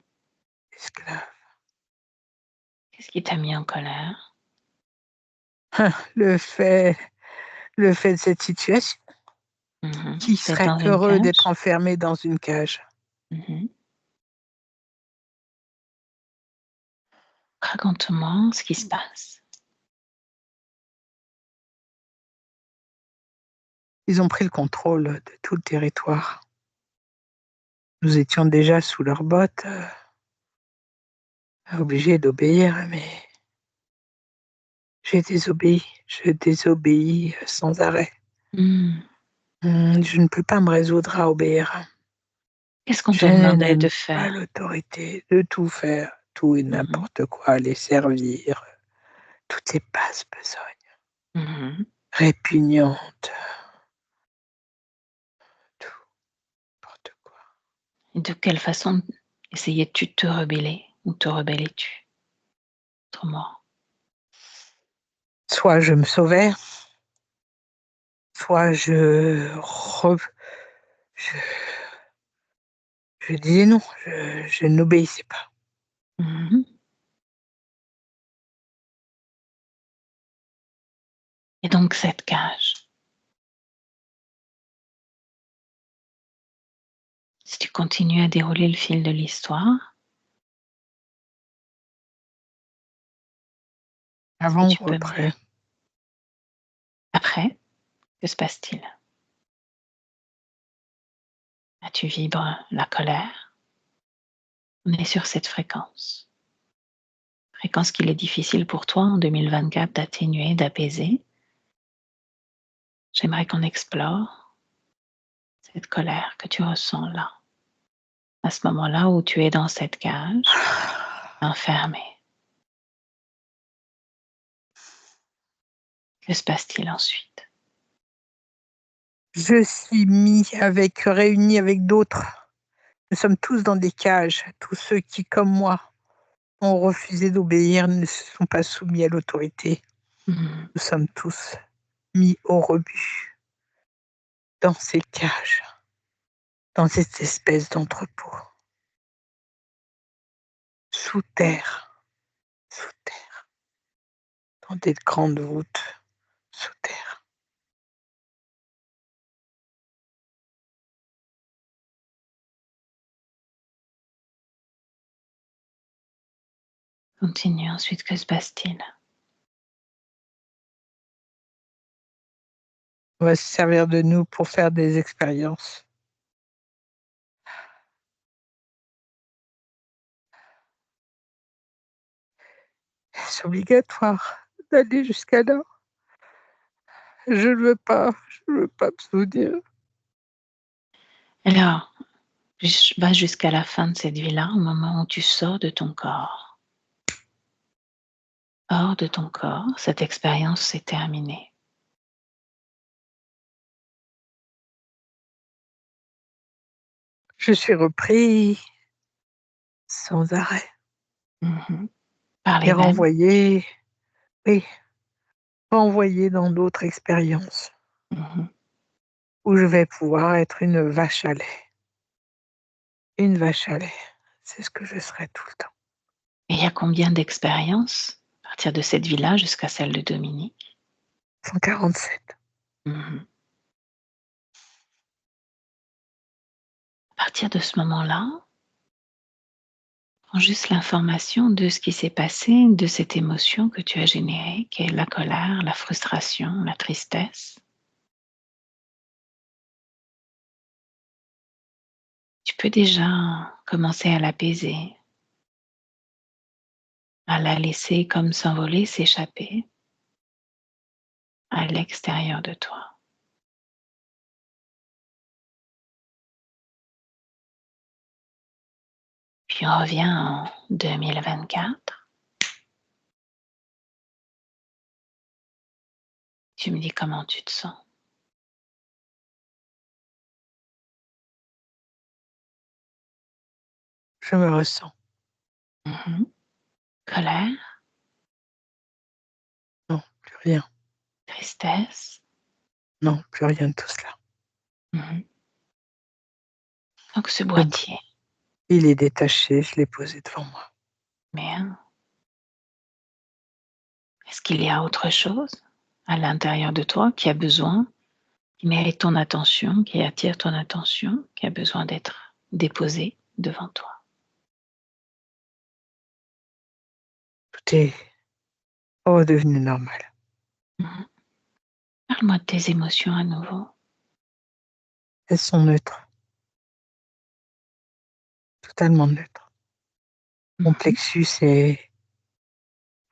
esclaves. Qu'est-ce qui t'a mis en colère? Le fait le fait de cette situation. Mmh. Qui D'être serait dans une heureux d'être cage? enfermé dans une cage? Mmh. Raconte-moi ce qui se passe. Ils ont pris le contrôle de tout le territoire. Nous étions déjà sous leurs bottes, obligés d'obéir, mais je désobéis sans arrêt. Mmh. Je ne peux pas me résoudre à obéir. Qu'est-ce qu'on Je te demandait n'aime de pas faire? l'autorité de tout faire, tout et Mmh. n'importe quoi, les servir, toutes ces basses besognes, Mmh. répugnantes, tout, n'importe quoi. Et de quelle façon essayais-tu de te rebeller ou te rebellais-tu? Autrement. Soit je me sauvais, soit je je disais non, je n'obéissais pas. Mmh. Et donc cette cage, si tu continues à dérouler le fil de l'histoire, est-ce que Avant tu ou peux me après? après, que se passe-t-il? Là, tu vibres la colère. On est sur cette fréquence. Fréquence qu'il est difficile pour toi en 2024 d'atténuer, d'apaiser. J'aimerais qu'on explore cette colère que tu ressens là, à ce moment-là où tu es dans cette cage, enfermée. Que se passe-t-il ensuite? Je suis réuni avec d'autres. Nous sommes tous dans des cages. Tous ceux qui, comme moi, ont refusé d'obéir ne se sont pas soumis à l'autorité. Mmh. Nous sommes tous mis au rebut dans ces cages, dans cette espèce d'entrepôt, sous terre, sous terre, dans des grandes voûtes, sous terre. Continue ensuite, que se passe-t-il? On va se servir de nous pour faire des expériences. C'est obligatoire d'aller jusqu'à là. Je ne veux pas me souvenir. Alors, va jusqu'à la fin de cette vie-là, au moment où tu sors de ton corps. Hors de ton corps, cette expérience s'est terminée. Je suis repris sans arrêt Mmh. Par et les mêmes. renvoyé, oui, renvoyé dans d'autres expériences Mmh. où je vais pouvoir être une vache à lait. Une vache à lait, c'est ce que je serai tout le temps. Et il y a combien d'expériences à partir de cette vie-là jusqu'à celle de Dominique? 147. Mmh. À partir de ce moment-là, prends juste l'information de ce qui s'est passé, de cette émotion que tu as générée, qui est la colère, la frustration, la tristesse. Tu peux déjà commencer à l'apaiser, à la laisser comme s'envoler, s'échapper à l'extérieur de toi. Puis on revient en 2024. Tu me dis comment tu te sens. Je me ressens. Mmh. Colère, Non, plus rien. tristesse. Non, plus rien de tout cela. Mmh. Donc ce Le b boîtier, Il est détaché, je l'ai posé devant moi. mais est-ce qu'il y a autre chose à l'intérieur de toi qui a besoin, qui mérite ton attention, qui attire ton attention, qui a besoin d'être déposé devant toi? Tout est redevenu normal. Mmh. Parle-moi de tes émotions à nouveau. Elles sont neutres, totalement neutres. Mon Mmh. plexus est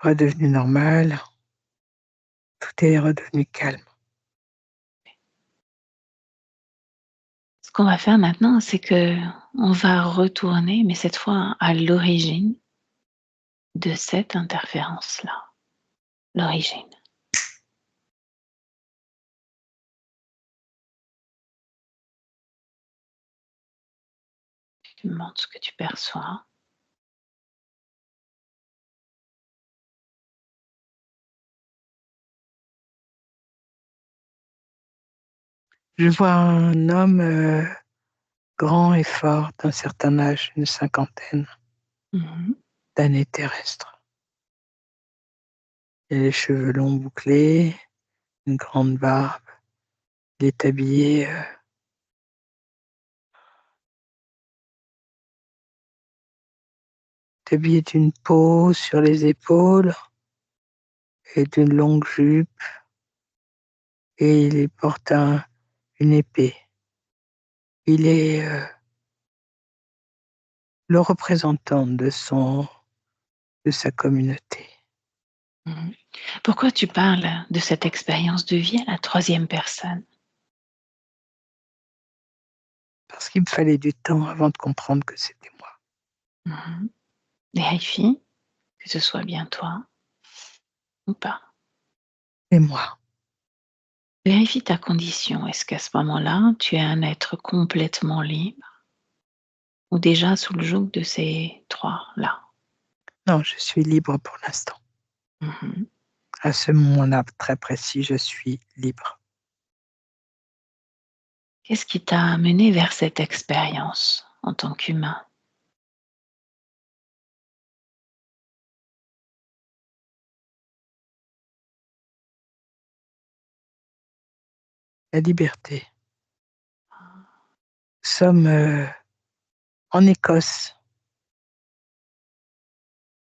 redevenu normal, tout est redevenu calme. Ce qu'on va faire maintenant, c'est que on va retourner, mais cette fois à l'origine de cette interférence-là. L'origine. Tu me montres ce que tu perçois. Je vois un homme, grand et fort d'un certain âge, une cinquantaine Mmh. d'années terrestres. Il a les cheveux longs bouclés, une grande barbe. Il est habillé d'une peau sur les épaules et d'une longue jupe, et il porte une épée. Il est le représentant de sa communauté. Mmh. Pourquoi tu parles de cette expérience de vie à la troisième personne? Parce qu'il me fallait du temps avant de comprendre que c'était moi. Mmh. Vérifie que ce soit bien toi ou pas. C'est moi. Vérifie ta condition. Est-ce qu'à ce moment-là, tu es un être complètement libre ou déjà sous le joug de ces 3-là? Non, je suis libre pour l'instant. Mmh. À ce moment-là très précis, je suis libre. Qu'est-ce qui t'a amené vers cette expérience en tant qu'humain? La liberté. Nous sommes en Écosse.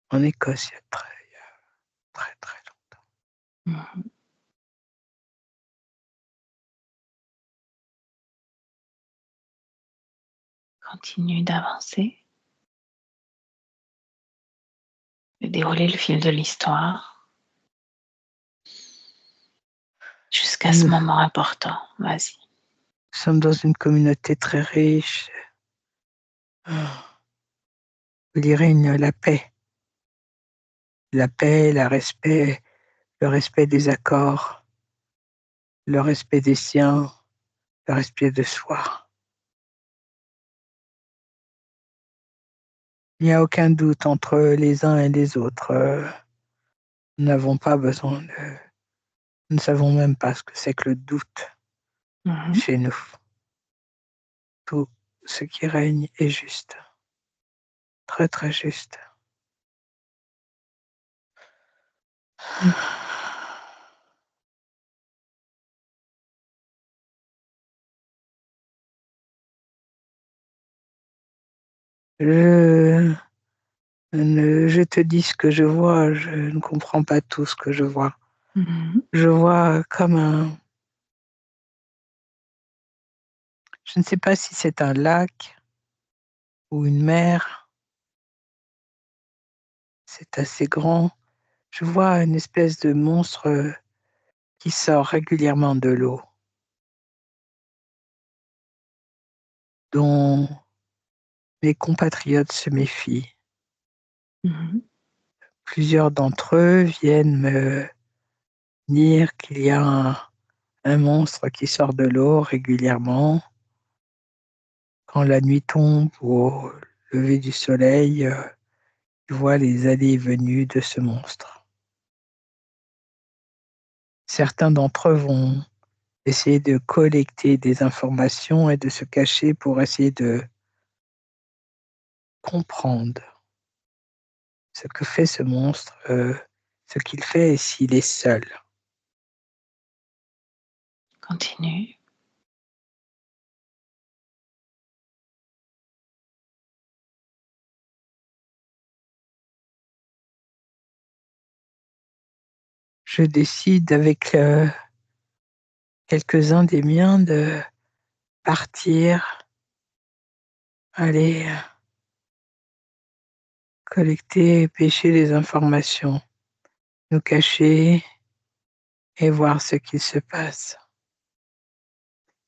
En Écosse, il y a très, très longtemps. Mmh. Continue d'avancer, de dérouler le fil de l'histoire jusqu'à ce Nous moment important. Vas-y. sommes dans une communauté très riche, où il règne la paix. La paix, le respect des accords, le respect des siens, le respect de soi. Il n'y a aucun doute entre les uns et les autres. Nous n'avons pas besoin de... Nous ne savons même pas ce que c'est que le doute Mmh. chez nous. Tout ce qui règne est juste, très très juste. Je, je te dis ce que je vois, je ne comprends pas tout ce que je vois. Mmh. Je vois comme un... Je ne sais pas si c'est un lac ou une mer. C'est assez grand. Je vois une espèce de monstre qui sort régulièrement de l'eau, dont mes compatriotes se méfient. Mmh. Plusieurs d'entre eux viennent me dire qu'il y a un monstre qui sort de l'eau régulièrement. Quand la nuit tombe ou au lever du soleil, tu vois les allées et venues de ce monstre. Certains d'entre eux vont essayer de collecter des informations et de se cacher pour essayer de comprendre ce que fait ce monstre, ce qu'il fait et s'il est seul. Continue. Je décide avec quelques-uns des miens de partir, aller collecter et pêcher les informations, nous cacher et voir ce qui se passe.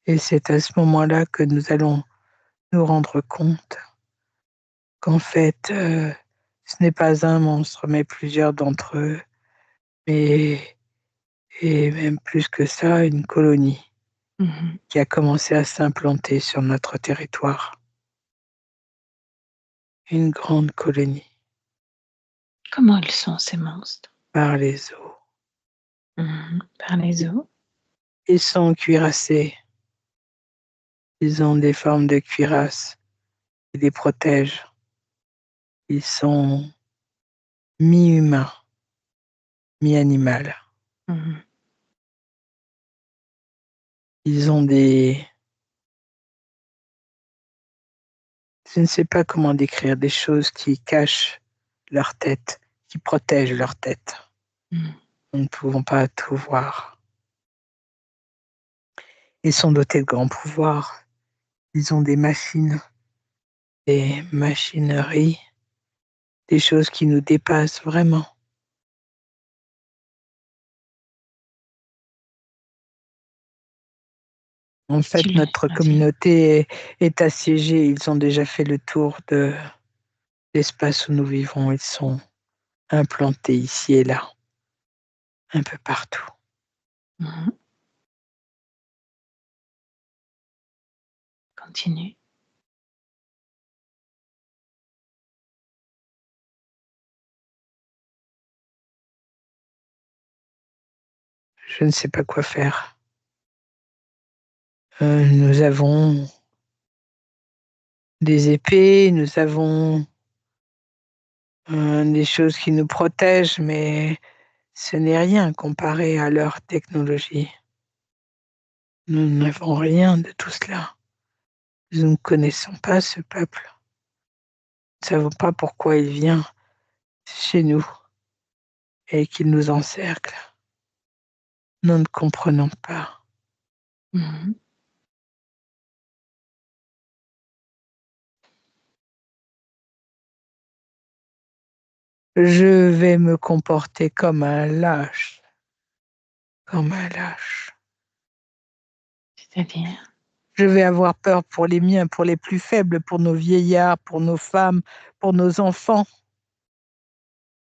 Et c'est à ce moment-là que nous allons nous rendre compte qu'en fait, ce n'est pas un monstre, mais plusieurs d'entre eux, et, et même plus que ça, une colonie Mmh. qui a commencé à s'implanter sur notre territoire. Une grande colonie Comment ils sont ces monstres? par les eaux. Mmh. Par les eaux? Ils sont cuirassés, ils ont des formes de cuirasses qui les protègent. Ils sont mi-humains, mi-animal. Mmh. Ils ont des... Je ne sais pas comment décrire des choses qui cachent leur tête, qui protègent leur tête. Mmh. Nous ne pouvons pas tout voir. Ils sont dotés de grands pouvoirs. Ils ont des machines, des machineries, des choses qui nous dépassent vraiment. En fait, Dis-le, notre vas-y. communauté est assiégée. Ils ont déjà fait le tour de l'espace où nous vivons. Ils sont implantés ici et là, un peu partout. Mhm. Continue. Je ne sais pas quoi faire. Nous avons des épées, nous avons des choses qui nous protègent, mais ce n'est rien comparé à leur technologie. Nous n'avons rien de tout cela. Nous ne connaissons pas ce peuple. Nous ne savons pas pourquoi il vient chez nous et qu'il nous encercle. Nous ne comprenons pas. Mhm. Je vais me comporter comme un lâche, comme un lâche. C'est-à-dire, Je vais avoir peur pour les miens, pour les plus faibles, pour nos vieillards, pour nos femmes, pour nos enfants.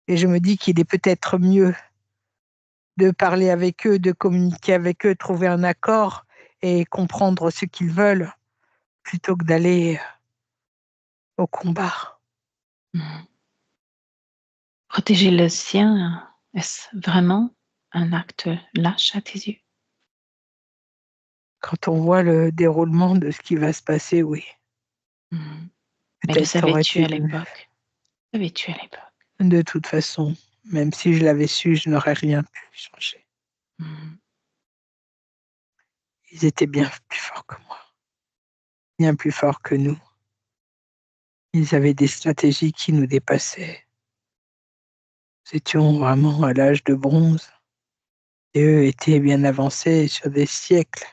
Et je me dis qu'il est peut-être mieux de parler avec eux, de communiquer avec eux, trouver un accord et comprendre ce qu'ils veulent, plutôt que d'aller au combat. mhm. Protéger le sien, est-ce vraiment un acte lâche à tes yeux? Quand on voit le déroulement de ce qui va se passer, oui, Mhm. Mais le peut-être savais-tu à aurait-il, l'époque? Savais-tu à l'époque? de toute façon, même si je l'avais su, je n'aurais rien pu changer. Mhm. Ils étaient bien plus forts que moi, bien plus forts que nous. Ils avaient des stratégies qui nous dépassaient. Nous étions vraiment à l'âge de bronze et eux étaient bien avancés sur des siècles.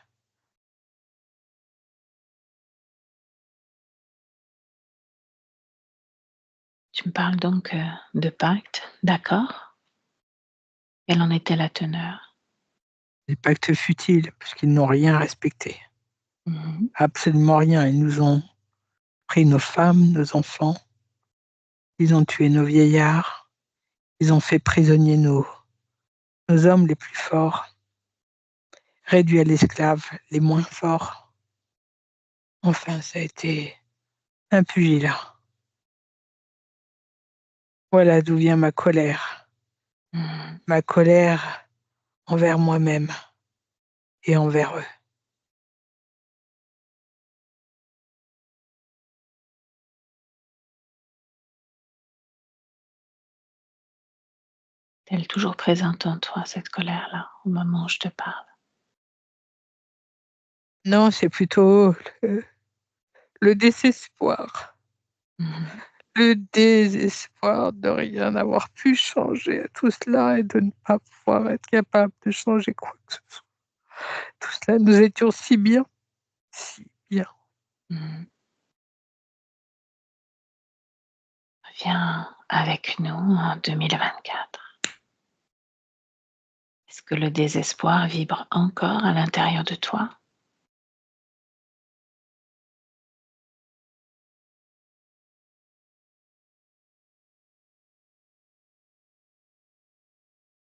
Tu me parles donc de pacte, d'accord? Quelle en était la teneur? Des pactes futiles, puisqu'ils n'ont rien respecté. Mhm. Absolument rien. Ils nous ont pris nos femmes, nos enfants, ils ont tué nos vieillards, ils ont fait prisonniers nos hommes les plus forts, réduits à l'esclave les moins forts. Enfin, ça a été un pugilat. Voilà d'où vient Mhm. ma colère envers moi-même et envers eux. Est-elle toujours présente en toi, cette colère-là, au moment où je te parle? Non, c'est plutôt le désespoir. Mhm. Le désespoir de rien avoir pu changer à tout cela et de ne pas pouvoir être capable de changer quoi que ce soit. Tout cela, nous étions si bien, si bien. Mhm. Viens avec nous en 2024. Est-ce que le désespoir vibre encore à l'intérieur de toi?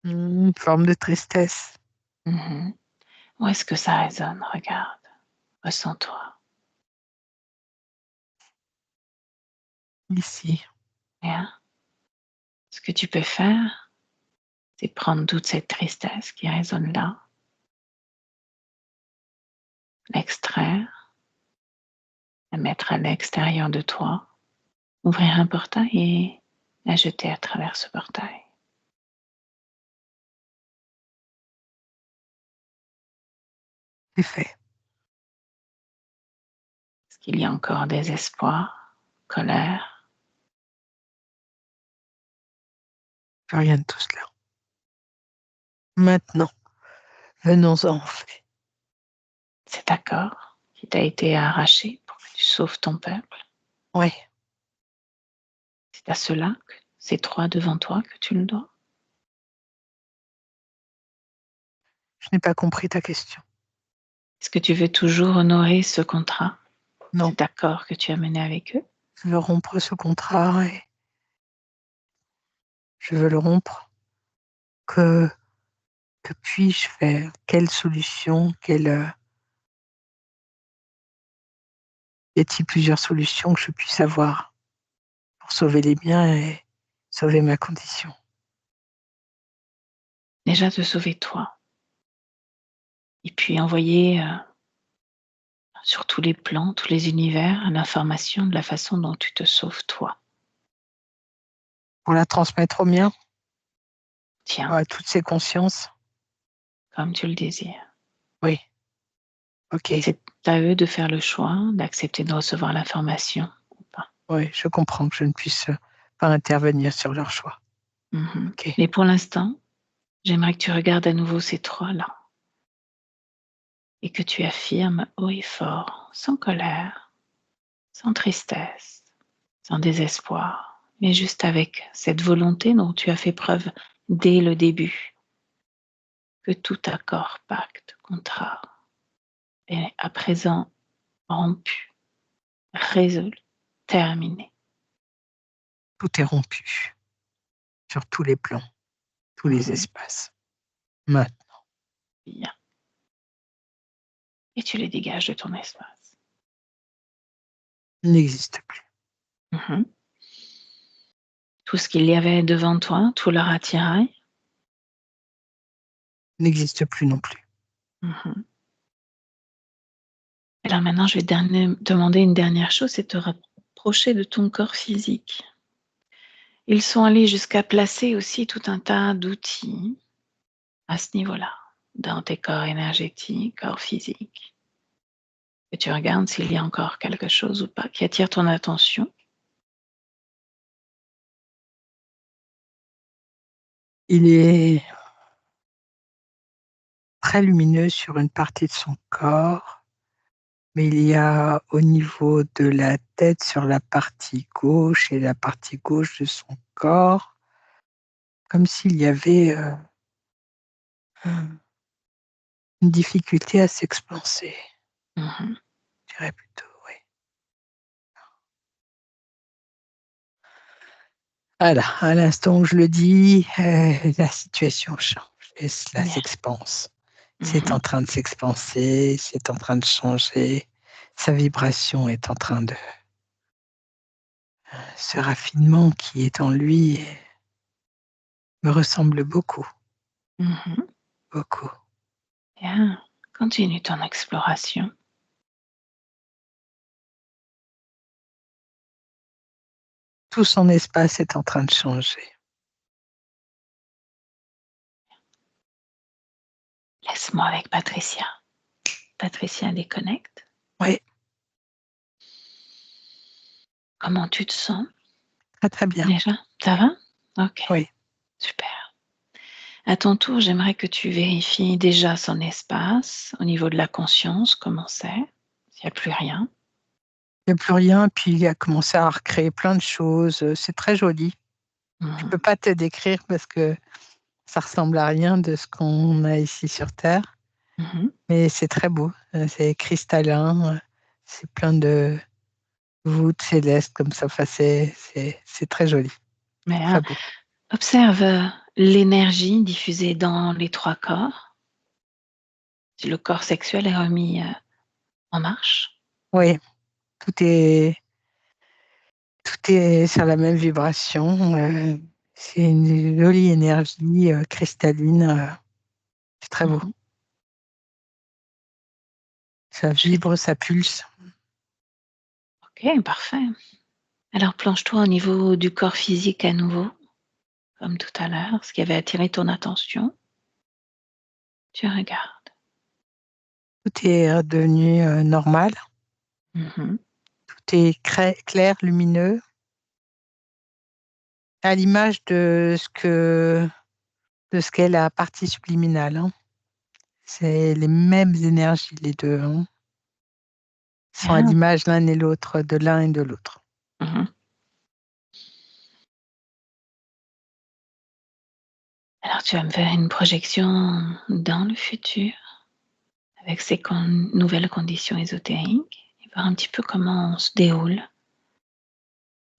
Une forme de tristesse Mhm. Où est-ce que ça résonne? Regarde, ressens-toi. ici. Bien. Ce que tu peux faire, c'est prendre toute cette tristesse qui résonne là, l'extraire, la mettre à l'extérieur de toi, ouvrir un portail et la jeter à travers ce portail. C'est fait. Est-ce qu'il y a encore désespoir, colère? Plus rien de tout cela. Maintenant, venons-en au fait. C'est d'accord? qui t'a été arraché pour que tu sauves ton peuple. Ouais, C'est à ceux-là, ces 3 devant toi que tu le dois. je n'ai pas compris ta question. Est-ce que tu veux toujours honorer ce contrat, Non, cet accord que tu as mené avec eux? je veux rompre ce contrat et je veux le rompre. Que que puis-je faire? Quelle solution? Y a-t-il plusieurs solutions que je puisse avoir pour sauver les biens et sauver ma condition? Déjà te sauver toi et puis envoyer, sur tous les plans, tous les univers, l'information de la façon dont tu te sauves toi. Pour la transmettre aux miens, Tiens, à toutes ces consciences? comme tu le désires. Oui, OK, C'est à eux de faire le choix d'accepter de recevoir l'information ou pas. oui, je comprends que je ne puisse, pas intervenir sur leur choix. Mmh. OK, Mais pour l'instant, j'aimerais que tu regardes à nouveau ces 3 là et que tu affirmes haut et fort, sans colère, sans tristesse, sans désespoir, mais juste avec cette volonté dont tu as fait preuve dès le début, que tout accord, pacte, contrat est à présent rompu, résolu, terminé. tout est rompu sur tous les plans, tous les Mmh. espaces. Maintenant, Bien, et tu les dégages de ton espace. n'existe plus, Mmh. Tout ce qu'il y avait devant toi, tout leur attirail. n'existe plus non plus. Mmh. Alors maintenant, je vais demander une dernière chose, c'est de te rapprocher de ton corps physique. Ils sont allés jusqu'à placer aussi tout un tas d'outils à ce niveau-là, dans tes corps énergétiques, corps physiques. Et tu regardes s'il y a encore quelque chose ou pas qui attire ton attention. Il est très lumineux sur une partie de son corps, mais il y a au niveau de la tête, sur la partie gauche et la partie gauche de son corps, comme s'il y avait, une difficulté à s'expanser, Mmh. je dirais plutôt, oui. Voilà, à l'instant où je le dis, la situation change et cela Bien. s'expanse. C'est en Mmh. train de s'expanser, c'est en train de changer. Sa vibration est en train de ce raffinement qui est en lui me ressemble beaucoup, Mmh. beaucoup. Bien. Continue ton exploration. Tout son espace est en train de changer. Laisse-moi avec Patricia. Patricia déconnecte. Oui, Comment tu te sens très, très bien. déjà? Ça va? OK, Oui, super. À ton tour, j'aimerais que tu vérifies déjà son espace au niveau de la conscience, comment c'est, s'il n'y a plus rien. il n'y a plus rien, puis il a commencé à recréer plein de choses, c'est très joli. Je Mmh. peux pas te décrire parce que ça ressemble à rien de ce qu'on a ici sur terre. Mmh. Mais c'est très beau, c'est cristallin, c'est plein de voûtes célestes comme ça, enfin c'est très joli, Mais, très beau. observe, l'énergie diffusée dans les 3 corps. Si le corps sexuel est remis, en marche. Oui, tout est tout est sur la même vibration, c'est une jolie énergie, cristalline, c'est très beau. Mmh. Ça Je vais vibre, ça pulse. OK, parfait. Alors plonge-toi au niveau du corps physique à nouveau, comme tout à l'heure, ce qui avait attiré ton attention. Tu regardes. Tout est redevenu, normal, Mmh. tout est clair, lumineux, à l'image de ce qu'est la partie subliminale, hein. C'est les mêmes énergies les 2, hein. sont à Bien. l'image l'un et l'autre, de l'un et de l'autre. Mmh. Alors tu vas me faire une projection dans le futur avec ces nouvelles conditions ésotériques et voir un petit peu comment se déroule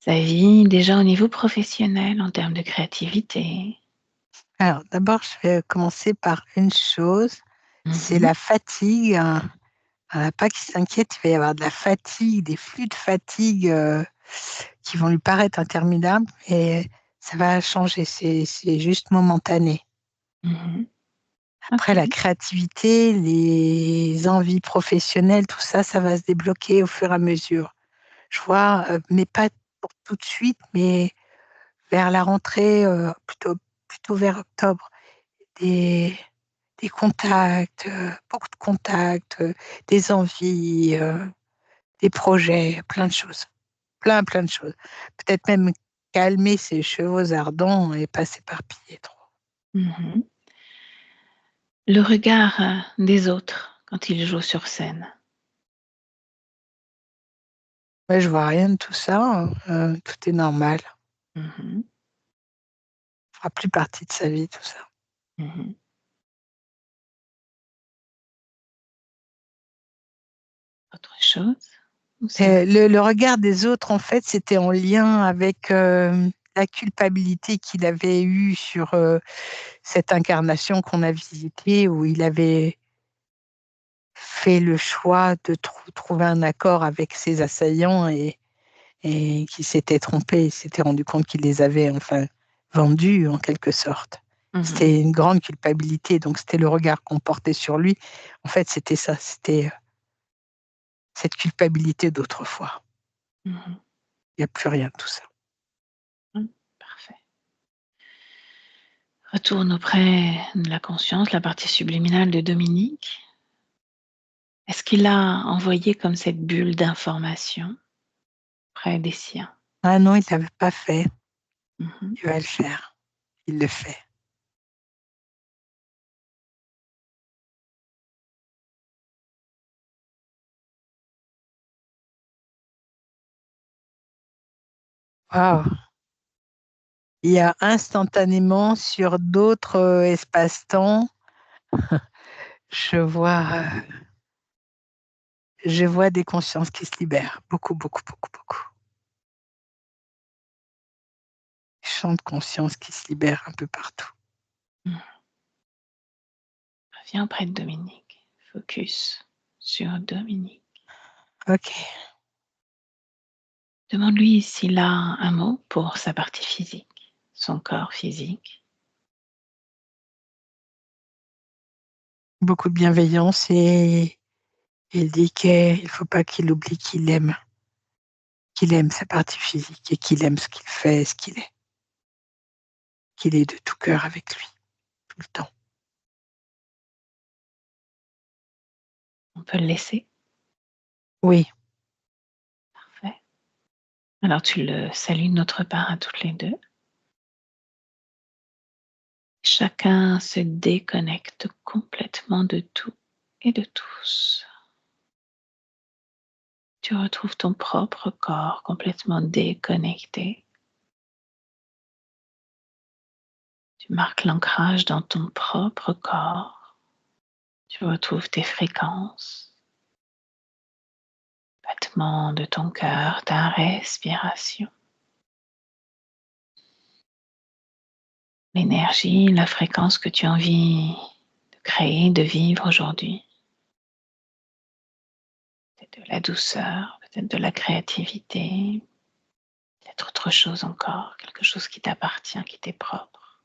sa vie déjà au niveau professionnel en termes de créativité. Alors, d'abord, je vais commencer par une chose, c'est Mmh. la fatigue, hein. Pas qu'il s'inquiète, il va y avoir de la fatigue, des flux de fatigue, qui vont lui paraître interminables et ça va changer, c'est juste momentané. Mmh. Après la OK. créativité, les envies professionnelles, tout ça, ça va se débloquer au fur et à mesure. Je vois, mais pas pour tout de suite, mais vers la rentrée, plutôt vers octobre, des des contacts, beaucoup de contacts, des envies, des projets, plein de choses. Plein de choses. Peut-être même calmer ses chevaux ardents et pas s'éparpiller trop. Mmh. Le regard, des autres quand ils jouent sur scène. Ouais, je vois rien de tout ça, tout est normal. Mmh. Ça fera plus partie de sa vie, tout ça. Mmh. Autre chose? Ou c'est Le regard des autres, en fait, c'était en lien avec, la culpabilité qu'il avait eue sur, cette incarnation qu'on a visitée où il avait fait le choix de trouver un accord avec ses assaillants et qui s'était trompé. Il s'était rendu compte qu'il les avait, enfin, vendus en quelque sorte. mmh. C'était une grande culpabilité, donc c'était le regard qu'on portait sur lui. En fait, c'était ça, c'était, cette culpabilité d'autrefois. Mmh. Il y a plus rien de tout ça. Mmh. Parfait. Retourne auprès de la conscience, la partie subliminale de Dominique. Est-ce qu'il a envoyé comme cette bulle d'information près des siens? Ah non, il l'avait pas fait, Mmh. il va le faire. Il le fait. Waouh! Il y a instantanément sur d'autres, espaces-temps, je vois, je vois des consciences qui se libèrent. Beaucoup, beaucoup, beaucoup, beaucoup. Champs de conscience qui se libèrent un peu partout. Mmh. Reviens auprès de Dominique. Focus sur Dominique. OK. Demande-lui s'il a un mot pour sa partie physique, son corps physique. Beaucoup de bienveillance et il dit qu'il faut pas qu'il oublie qu'il aime sa partie physique et qu'il aime ce qu'il fait, qu'il est de tout cœur avec lui, tout le temps. On peut le laisser? Oui, Parfait. Alors tu le salues de notre part à toutes les deux. Chacun se déconnecte complètement de tout et de tous. Tu retrouves ton propre corps complètement déconnecté. Tu marques l'ancrage dans ton propre corps. Tu retrouves tes fréquences, battements de ton cœur, ta respiration, l'énergie, la fréquence que tu as envie de créer, de vivre aujourd'hui. Peut-être de la douceur, peut-être de la créativité, peut-être autre chose encore, quelque chose qui t'appartient, qui t'est propre.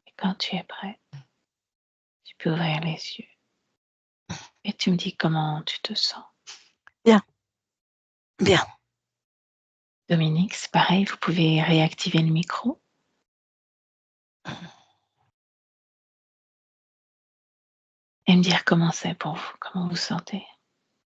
Et quand tu es prêt, tu peux ouvrir les yeux et tu me dis comment tu te sens. bien, bien. Dominique, c'est pareil, vous pouvez réactiver le micro et me dire comment c'est pour vous, comment vous sentez.